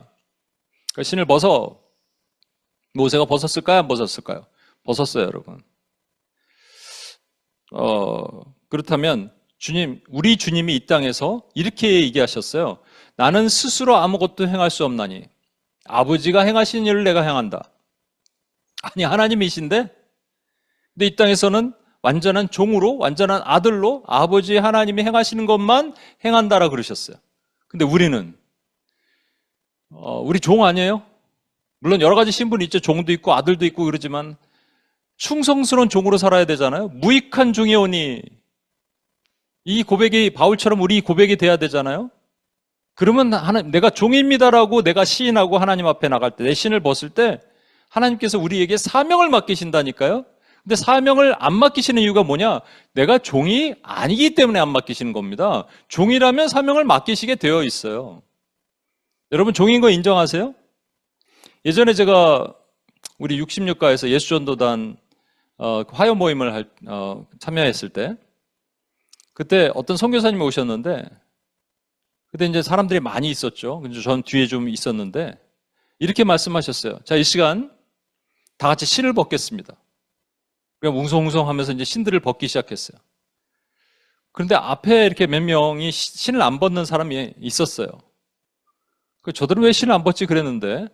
그러니까 신을 벗어. 모세가 벗었을까요? 안 벗었을까요? 벗었어요, 여러분. 그렇다면 주님, 우리 주님이 이 땅에서 이렇게 얘기하셨어요. 나는 스스로 아무것도 행할 수 없나니 아버지가 행하신 일을 내가 행한다. 아니, 하나님이신데? 근데 이 땅에서는 완전한 종으로, 완전한 아들로 아버지 하나님이 행하시는 것만 행한다라 그러셨어요. 근데 우리는, 우리 종 아니에요? 물론 여러 가지 신분이 있죠. 종도 있고 아들도 있고 그러지만 충성스러운 종으로 살아야 되잖아요. 무익한 종이오니 이 고백이 바울처럼 우리 고백이 돼야 되잖아요. 그러면 내가 종입니다라고 내가 시인하고 하나님 앞에 나갈 때, 내 신을 벗을 때 하나님께서 우리에게 사명을 맡기신다니까요. 근데 사명을 안 맡기시는 이유가 뭐냐? 내가 종이 아니기 때문에 안 맡기시는 겁니다. 종이라면 사명을 맡기시게 되어 있어요. 여러분, 종인 거 인정하세요? 예전에 제가 우리 66가에서 예수전도단 화요 모임을 참여했을 때, 그때 어떤 선교사님이 오셨는데, 그때 이제 사람들이 많이 있었죠. 근데 전 뒤에 좀 있었는데, 이렇게 말씀하셨어요. 자, 이 시간 다 같이 신을 벗겠습니다. 그냥 웅성웅성 하면서 이제 신들을 벗기 시작했어요. 그런데 앞에 이렇게 몇 명이 신을 안 벗는 사람이 있었어요. 저들은 왜 신을 안 벗지 그랬는데,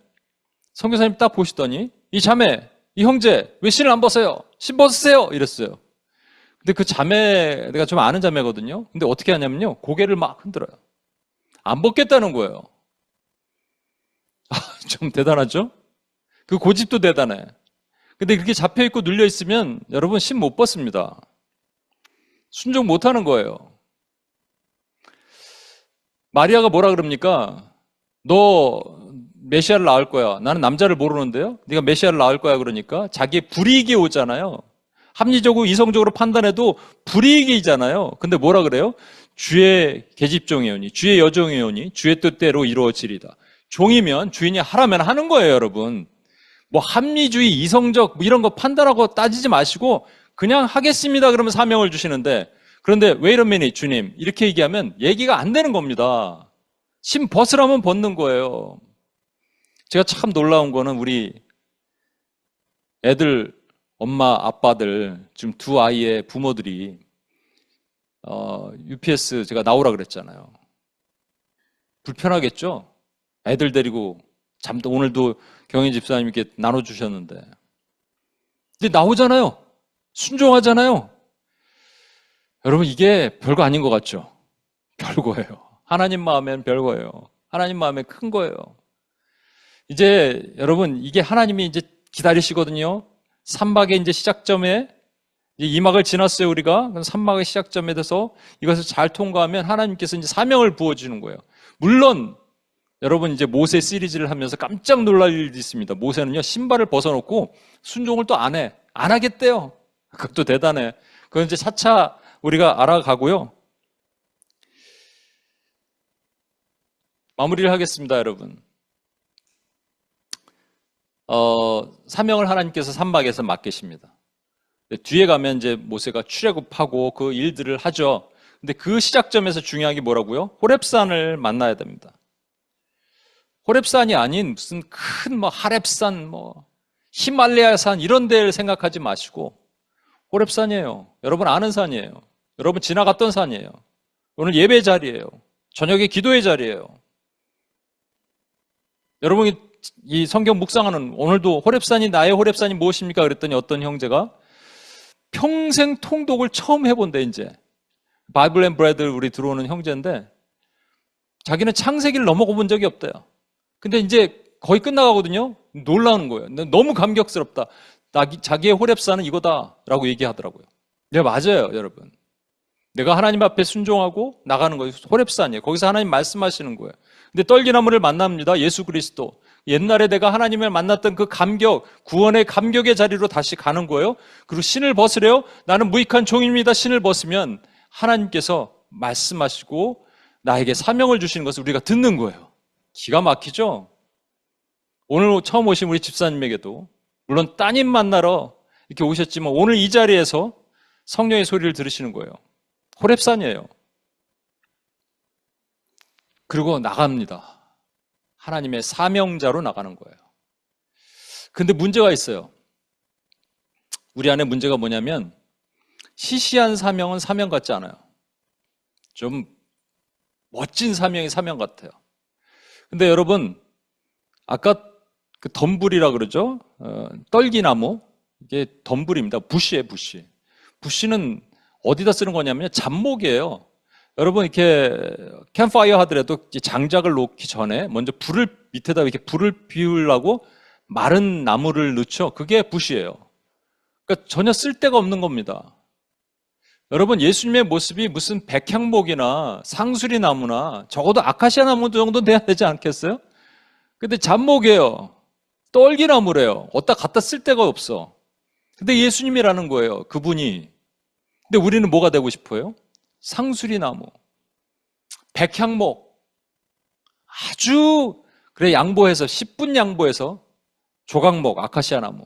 선교사님 딱 보시더니, 이 자매, 이 형제, 왜 신을 안 벗어요? 신 벗으세요! 이랬어요. 근데 그 자매, 내가 좀 아는 자매거든요. 근데 어떻게 하냐면요, 고개를 막 흔들어요. 안 벗겠다는 거예요. 좀 대단하죠? 그 고집도 대단해. 근데 그렇게 잡혀있고 눌려있으면 여러분 신 못 벗습니다. 순종 못 하는 거예요. 마리아가 뭐라 그럽니까? 너 메시아를 낳을 거야. 나는 남자를 모르는데요. 네가 메시아를 낳을 거야 그러니까 자기의 불이익이 오잖아요. 합리적으로 이성적으로 판단해도 불이익이잖아요. 근데 뭐라 그래요? 주의 계집종이오니 주의 여종이오니 주의 뜻대로 이루어지리다. 종이면 주인이 하라면 하는 거예요, 여러분. 뭐 합리주의, 이성적 이런 거 판단하고 따지지 마시고 그냥 하겠습니다 그러면 사명을 주시는데, 그런데 wait a minute 주님 이렇게 얘기하면 얘기가 안 되는 겁니다. 신 벗으라면 벗는 거예요. 제가 참 놀라운 거는 우리 애들 엄마 아빠들 지금 두 아이의 부모들이 UPS 제가 나오라 그랬잖아요. 불편하겠죠? 애들 데리고 잠도 오늘도 경희 집사님께 나눠주셨는데, 근데 나오잖아요. 순종하잖아요. 여러분, 이게 별거 아닌 것 같죠? 별거예요. 하나님 마음엔 별거예요. 하나님 마음에 큰 거예요. 이제 여러분, 이게 하나님이 이제 기다리시거든요. 삼막의 이제 시작점에, 이제 2막을 지났어요, 우리가. 그럼 3막의 시작점에 대해서 이것을 잘 통과하면 하나님께서 이제 사명을 부어주는 거예요. 물론, 여러분 이제 모세 시리즈를 하면서 깜짝 놀랄 일도 있습니다. 모세는요, 신발을 벗어놓고 순종을 또 안 해. 안 하겠대요. 그것도 대단해. 그건 이제 차차 우리가 알아가고요. 마무리를 하겠습니다, 여러분. 사명을 하나님께서 산막에서 맡기십니다. 뒤에 가면 이제 모세가 출애굽하고 그 일들을 하죠. 근데 그 시작점에서 중요한 게 뭐라고요? 호렙산을 만나야 됩니다. 호렙산이 아닌 무슨 큰 뭐 하렙산, 뭐 히말라야산 이런 데를 생각하지 마시고 호렙산이에요. 여러분 아는 산이에요. 여러분 지나갔던 산이에요. 오늘 예배 자리예요. 저녁에 기도의 자리예요. 여러분이 이 성경 묵상하는 오늘도 호렙산이 나의 호렙산이 무엇입니까? 그랬더니 어떤 형제가 평생 통독을 처음 해본대. 이제 바이블 앤 브레드 우리 들어오는 형제인데 자기는 창세기를 넘어가 본 적이 없대요. 근데 이제 거의 끝나가거든요. 놀라는 거예요. 너무 감격스럽다. 자기의 호렙산은 이거다라고 얘기하더라고요. 네, 맞아요, 여러분. 내가 하나님 앞에 순종하고 나가는 거예요. 호렙산이에요. 거기서 하나님 말씀하시는 거예요. 근데 떨기나무를 만납니다. 예수 그리스도. 옛날에 내가 하나님을 만났던 그 감격, 구원의 감격의 자리로 다시 가는 거예요. 그리고 신을 벗으래요. 나는 무익한 종입니다. 신을 벗으면 하나님께서 말씀하시고 나에게 사명을 주시는 것을 우리가 듣는 거예요. 기가 막히죠? 오늘 처음 오신 우리 집사님에게도 물론 따님 만나러 이렇게 오셨지만 오늘 이 자리에서 성령의 소리를 들으시는 거예요. 호렙산이에요. 그리고 나갑니다. 하나님의 사명자로 나가는 거예요. 근데 문제가 있어요. 우리 안에 문제가 뭐냐면 시시한 사명은 사명 같지 않아요. 좀 멋진 사명이 사명 같아요. 근데 여러분, 아까 그 덤불이라 그러죠? 떨기나무. 이게 덤불입니다. 부시예요, 부시. 부시는 어디다 쓰는 거냐면요. 잡목이에요. 여러분, 이렇게 캠파이어 하더라도 장작을 놓기 전에 먼저 불을 밑에다 이렇게 불을 비우려고 마른 나무를 넣죠. 그게 부시예요. 그러니까 전혀 쓸데가 없는 겁니다. 여러분, 예수님의 모습이 무슨 백향목이나 상수리 나무나 적어도 아카시아 나무 정도 돼야 되지 않겠어요? 근데 잡목이에요. 떨기나무래요. 어디다 갖다 쓸 데가 없어. 근데 예수님이라는 거예요. 그분이. 근데 우리는 뭐가 되고 싶어요? 상수리 나무, 백향목. 아주 그래 양보해서 10분 양보해서 조각목, 아카시아 나무.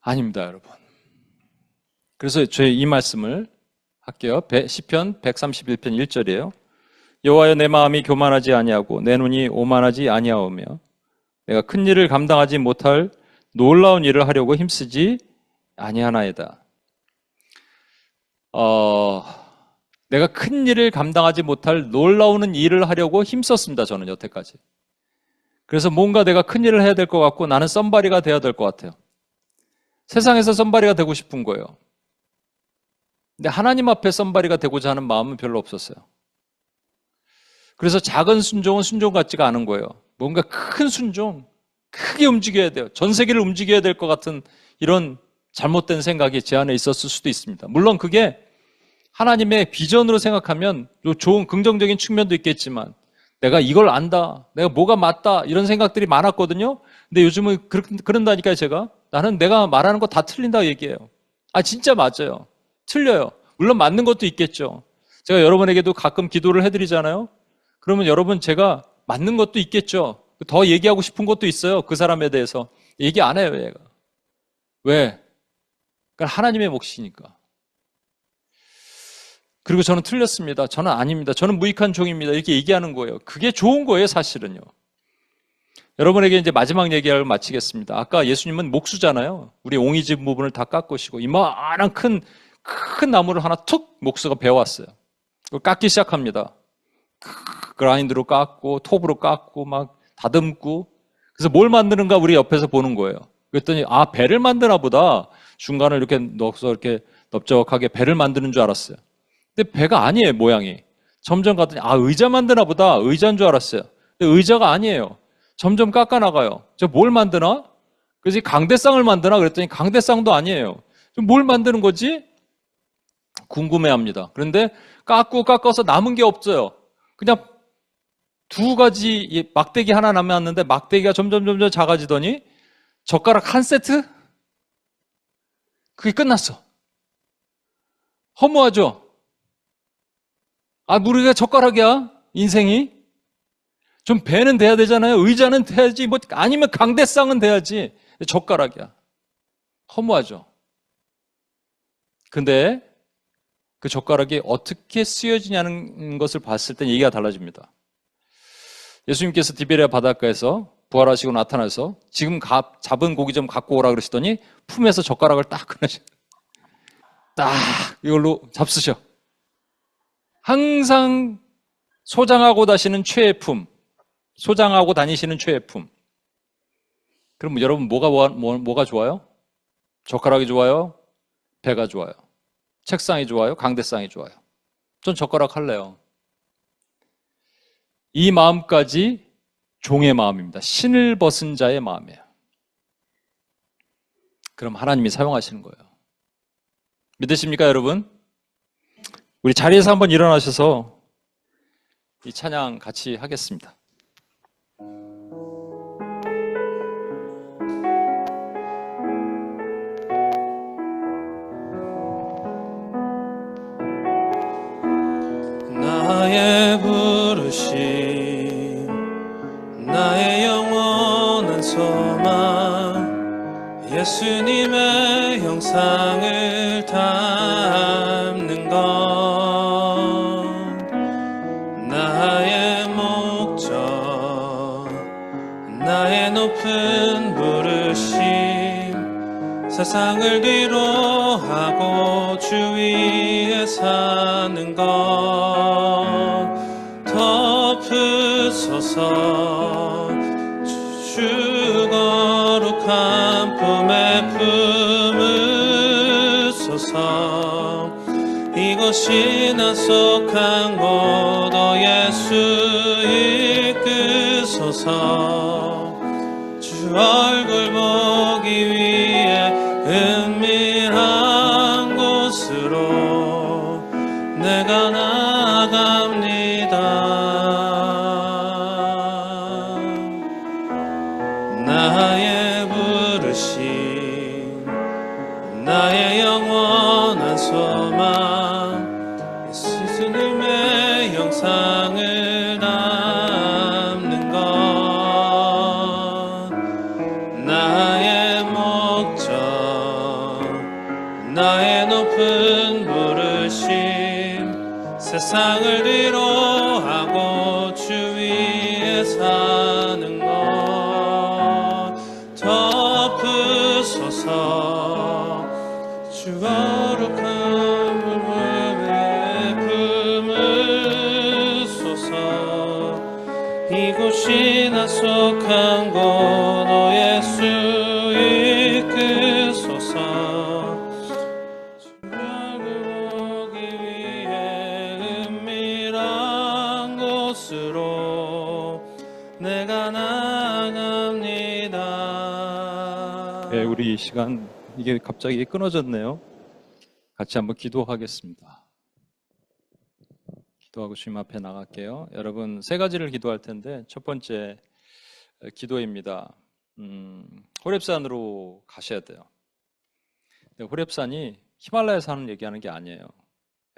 아닙니다, 여러분. 그래서 저희 이 말씀을 할게요. 시편 131편 1절이에요. 여호와여, 내 마음이 교만하지 아니하고 내 눈이 오만하지 아니하오며 내가 큰 일을 감당하지 못할 놀라운 일을 하려고 힘쓰지 아니하나이다. 내가 큰 일을 감당하지 못할 놀라운 일을 하려고 힘썼습니다. 저는 여태까지. 그래서 뭔가 내가 큰 일을 해야 될 것 같고 나는 썸바리가 돼야 될 것 같아요. 세상에서 썸바리가 되고 싶은 거예요. 근데 하나님 앞에 썸바리가 되고자 하는 마음은 별로 없었어요. 그래서 작은 순종은 순종 같지가 않은 거예요. 뭔가 큰 순종, 크게 움직여야 돼요. 전 세계를 움직여야 될 것 같은 이런 잘못된 생각이 제 안에 있었을 수도 있습니다. 물론 그게 하나님의 비전으로 생각하면 좋은 긍정적인 측면도 있겠지만 내가 이걸 안다, 내가 뭐가 맞다 이런 생각들이 많았거든요. 근데 요즘은 그런다니까요. 제가 나는 내가 말하는 거 다 틀린다고 얘기해요. 아, 진짜 맞아요. 틀려요. 물론 맞는 것도 있겠죠. 제가 여러분에게도 가끔 기도를 해드리잖아요. 그러면 여러분, 제가 맞는 것도 있겠죠. 더 얘기하고 싶은 것도 있어요. 그 사람에 대해서 얘기 안 해요. 얘가 왜? 그러니까 하나님의 몫이니까. 그리고 저는 틀렸습니다. 저는 아닙니다. 저는 무익한 종입니다. 이렇게 얘기하는 거예요. 그게 좋은 거예요, 사실은요. 여러분에게 이제 마지막 얘기를 마치겠습니다. 아까 예수님은 목수잖아요. 우리 옹이집 부분을 다 깎으시고 이만한 큰 나무를 하나 툭 목수가 베어왔어요. 그걸 깎기 시작합니다. 그라인드로 깎고 톱으로 깎고 막 다듬고. 그래서 뭘 만드는가 우리 옆에서 보는 거예요. 그랬더니 배를 만드나 보다. 중간을 이렇게 넣어서 이렇게 넓적하게 배를 만드는 줄 알았어요. 근데 배가 아니에요, 모양이. 점점 가더니 의자 만드나 보다. 의자인 줄 알았어요. 근데 의자가 아니에요. 점점 깎아나가요. 저 뭘 만드나? 그래서 강대상을 만드나? 그랬더니 강대상도 아니에요. 뭘 만드는 거지? 궁금해합니다. 그런데 깎아서 남은 게 없어요. 그냥 두 가지 막대기 하나 남았는데 막대기가 점점 작아지더니 젓가락 한 세트? 그게 끝났어. 허무하죠? 우리가 젓가락이야, 인생이. 좀 배는 돼야 되잖아요. 의자는 돼야지. 아니면 강대상은 돼야지. 젓가락이야. 허무하죠? 근데 그 젓가락이 어떻게 쓰여지냐는 것을 봤을 땐 얘기가 달라집니다. 예수님께서 디베레아 바닷가에서 부활하시고 나타나서 지금 잡은 고기 좀 갖고 오라 그러시더니 품에서 젓가락을 딱 꺼내셔. 딱 이걸로 잡수셔. 항상 소장하고 다니시는 최애 품. 소장하고 다니시는 최애 품. 그럼 여러분 뭐가 좋아요? 젓가락이 좋아요? 배가 좋아요? 책상이 좋아요? 강대상이 좋아요? 전 젓가락 할래요. 이 마음까지 종의 마음입니다. 신을 벗은 자의 마음이에요. 그럼 하나님이 사용하시는 거예요. 믿으십니까, 여러분? 우리 자리에서 한번 일어나셔서 이 찬양 같이 하겠습니다. 나의 부르심, 나의 영원한 소망, 예수님의 형상을 담는 것, 나의 목적, 나의 높은 부르심, 세상을 뒤로 하고 주 위에 사는 것 덮으소서. 주 거룩한 품에 품으소서. 이곳이 나 속한 곳 예수 이끄소서. 주 얼굴 보기 위해 은밀한 곳으로 내가 나갑니다. 나의 부르심 나의 영원한 소망 예수님의 형상을 담는 것 나의 목적 나의 높은 부르심 세상을 뒤로 하고 주 위에 사는 것 덮으소서. 주 거룩한 품에 품으소서. 이곳이 나 속한 곳 오 예수 이끄소서. 주 얼굴 보기 위해 은밀한 곳으로 내가 나갑니다. 네, 우리 이 시간 이게 갑자기 끊어졌네요. 같이 한번 기도하겠습니다. 기도하고 주님 앞에 나갈게요. 여러분 세 가지를 기도할 텐데 첫 번째 기도입니다. 호렙산으로 가셔야 돼요. 근데 호렙산이 히말라야산 얘기하는 게 아니에요.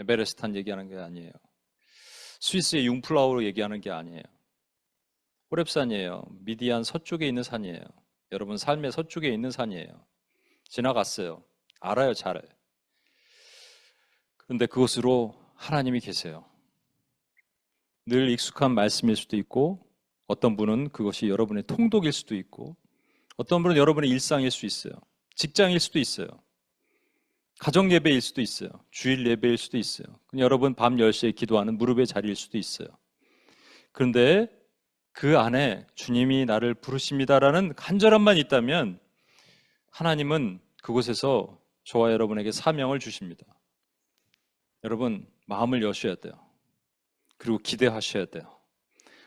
에베레스트산 얘기하는 게 아니에요. 스위스의 융플라우로 얘기하는 게 아니에요. 호렙산이에요. 미디안 서쪽에 있는 산이에요. 여러분 삶의 서쪽에 있는 산이에요. 지나갔어요. 알아요, 잘. 그런데 그곳으로 하나님이 계세요. 늘 익숙한 말씀일 수도 있고 어떤 분은 그것이 여러분의 통독일 수도 있고 어떤 분은 여러분의 일상일 수 있어요. 직장일 수도 있어요. 가정 예배일 수도 있어요. 주일 예배일 수도 있어요. 여러분 밤 10시에 기도하는 무릎의 자리일 수도 있어요. 그런데 그 안에 주님이 나를 부르십니다라는 간절함만 있다면 하나님은 그곳에서 저와 여러분에게 사명을 주십니다. 여러분 마음을 여셔야 돼요. 그리고 기대하셔야 돼요.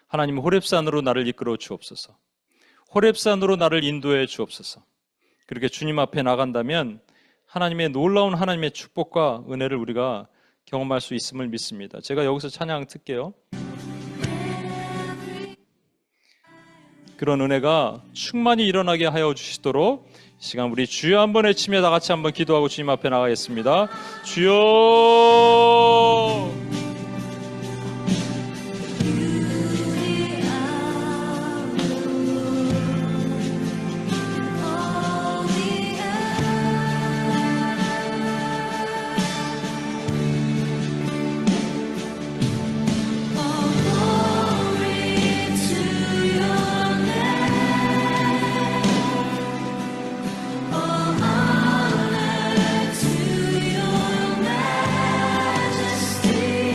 하나님 호렙산으로 나를 이끌어 주옵소서. 호렙산으로 나를 인도해 주옵소서. 그렇게 주님 앞에 나간다면 하나님의 놀라운 하나님의 축복과 은혜를 우리가 경험할 수 있음을 믿습니다. 제가 여기서 찬양 틀게요. 그런 은혜가 충만히 일어나게 하여 주시도록 이 시간 우리 주여 한번 외치며 다 같이 한번 기도하고 주님 앞에 나가겠습니다. 주여 Majesty.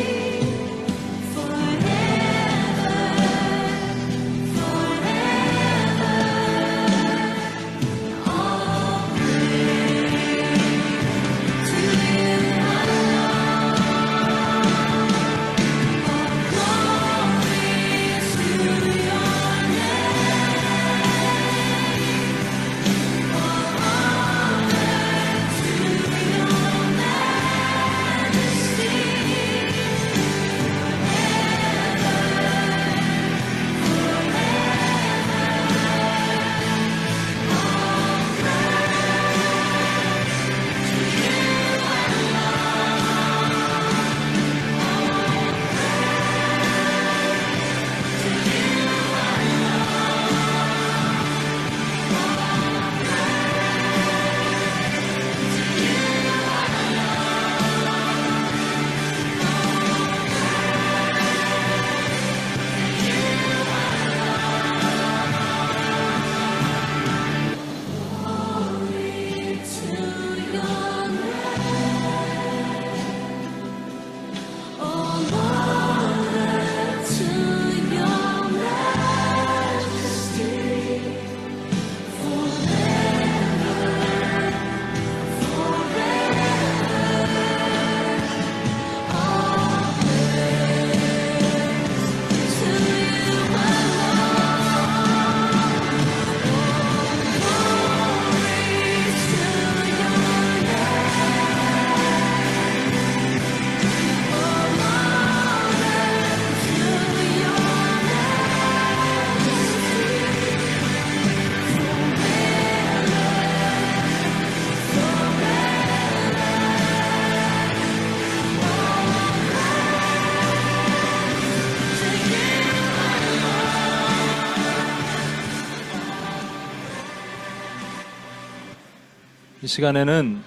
이 시간에는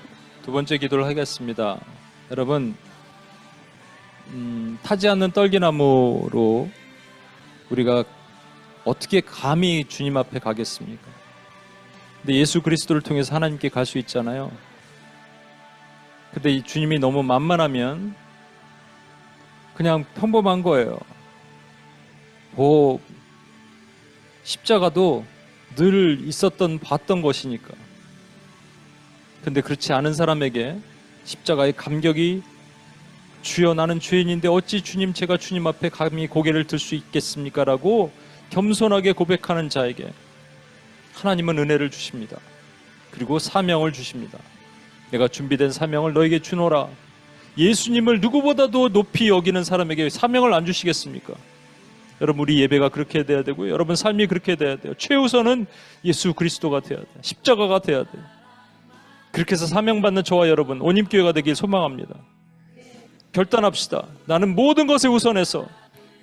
두 번째 기도를 하겠습니다. 여러분, 타지 않는 떨기나무로 우리가 어떻게 감히 주님 앞에 가겠습니까? 근데 예수 그리스도를 통해서 하나님께 갈 수 있잖아요. 근데 이 주님이 너무 만만하면 그냥 평범한 거예요. 십자가도 늘 있었던 봤던 것이니까. 근데 그렇지 않은 사람에게 십자가의 감격이 주여 나는 죄인인데 어찌 주님 제가 주님 앞에 감히 고개를 들 수 있겠습니까? 라고 겸손하게 고백하는 자에게 하나님은 은혜를 주십니다. 그리고 사명을 주십니다. 내가 준비된 사명을 너에게 주노라. 예수님을 누구보다도 높이 여기는 사람에게 사명을 안 주시겠습니까? 여러분, 우리 예배가 그렇게 돼야 되고요. 여러분 삶이 그렇게 돼야 돼요. 최우선은 예수 그리스도가 돼야 돼요. 십자가가 돼야 돼요. 그렇게 해서 사명받는 저와 여러분 온임교회가 되길 소망합니다. 결단합시다. 나는 모든 것에 우선해서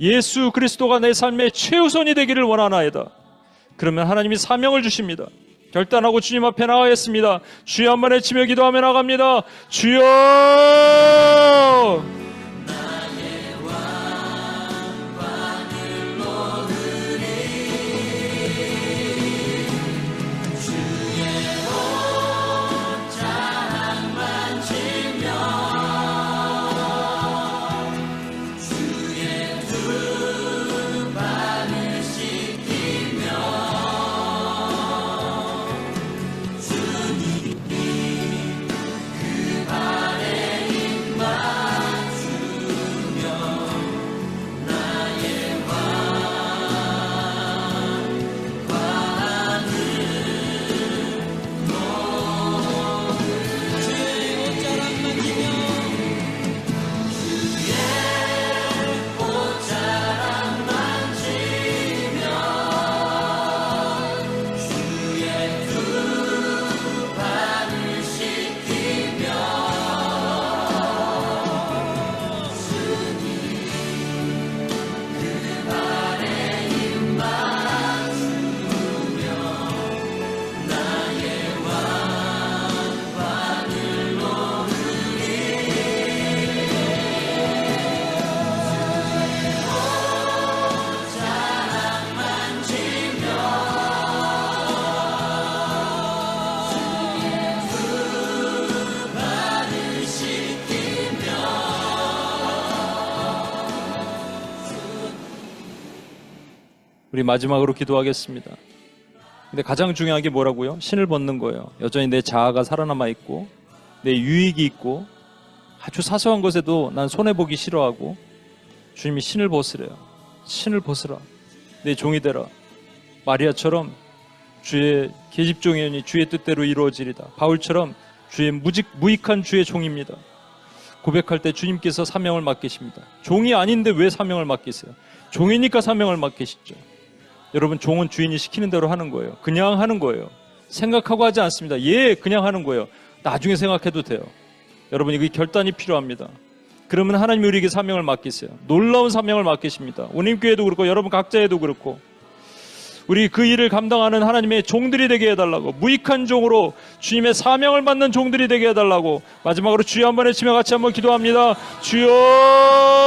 예수 그리스도가 내 삶의 최우선이 되기를 원하나이다. 그러면 하나님이 사명을 주십니다. 결단하고 주님 앞에 나가겠습니다. 주여 한번 외치며 기도하며 나갑니다. 주여! 우리 마지막으로 기도하겠습니다. 근데 가장 중요한 게 뭐라고요? 신을 벗는 거예요. 여전히 내 자아가 살아남아 있고 내 유익이 있고 아주 사소한 것에도 난 손해보기 싫어하고 주님이 신을 벗으래요. 신을 벗으라. 내 종이 되라. 마리아처럼 주의 계집종이니 주의 뜻대로 이루어지리다. 바울처럼 주의 무익한 주의 종입니다. 고백할 때 주님께서 사명을 맡기십니다. 종이 아닌데 왜 사명을 맡기세요? 종이니까 사명을 맡기시죠. 여러분, 종은 주인이 시키는 대로 하는 거예요. 그냥 하는 거예요. 생각하고 하지 않습니다. 그냥 하는 거예요. 나중에 생각해도 돼요. 여러분, 이게 결단이 필요합니다. 그러면 하나님이 우리에게 사명을 맡기세요. 놀라운 사명을 맡기십니다. 온임교회도 그렇고 여러분 각자에도 그렇고 우리 그 일을 감당하는 하나님의 종들이 되게 해달라고, 무익한 종으로 주님의 사명을 받는 종들이 되게 해달라고 마지막으로 주여 한번 외치며 같이 한번 기도합니다. 주여!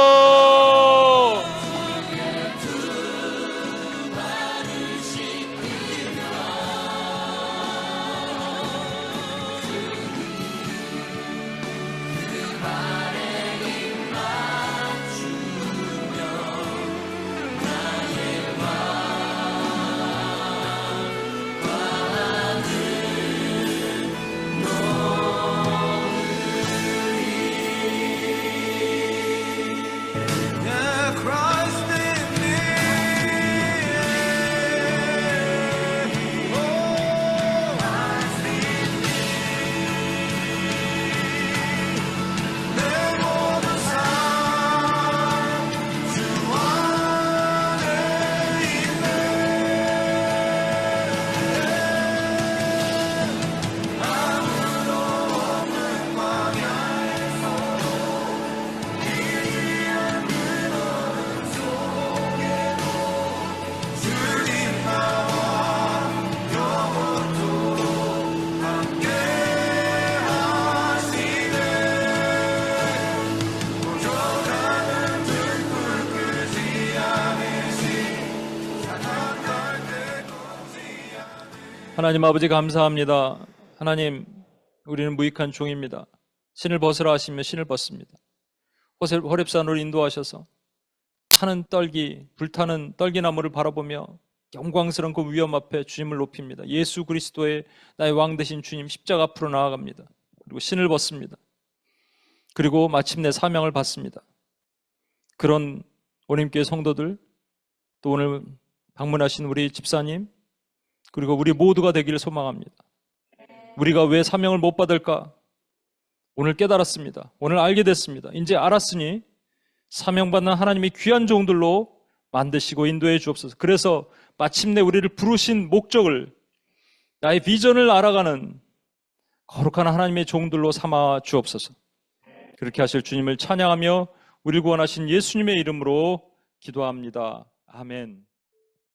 하나님 아버지 감사합니다. 하나님, 우리는 무익한 종입니다. 신을 벗으라 하시면 신을 벗습니다. 호렙산으로 인도하셔서 타는 떨기, 불타는 떨기나무를 바라보며 영광스러운 그 위엄 앞에 주님을 높입니다. 예수 그리스도의 나의 왕 되신 주님 십자가 앞으로 나아갑니다. 그리고 신을 벗습니다. 그리고 마침내 사명을 받습니다. 그런 원림교회 성도들, 또 오늘 방문하신 우리 집사님, 그리고 우리 모두가 되기를 소망합니다. 우리가 왜 사명을 못 받을까? 오늘 깨달았습니다. 오늘 알게 됐습니다. 이제 알았으니 사명받는 하나님의 귀한 종들로 만드시고 인도해 주옵소서. 그래서 마침내 우리를 부르신 목적을, 나의 비전을 알아가는 거룩한 하나님의 종들로 삼아 주옵소서. 그렇게 하실 주님을 찬양하며 우리를 구원하신 예수님의 이름으로 기도합니다. 아멘.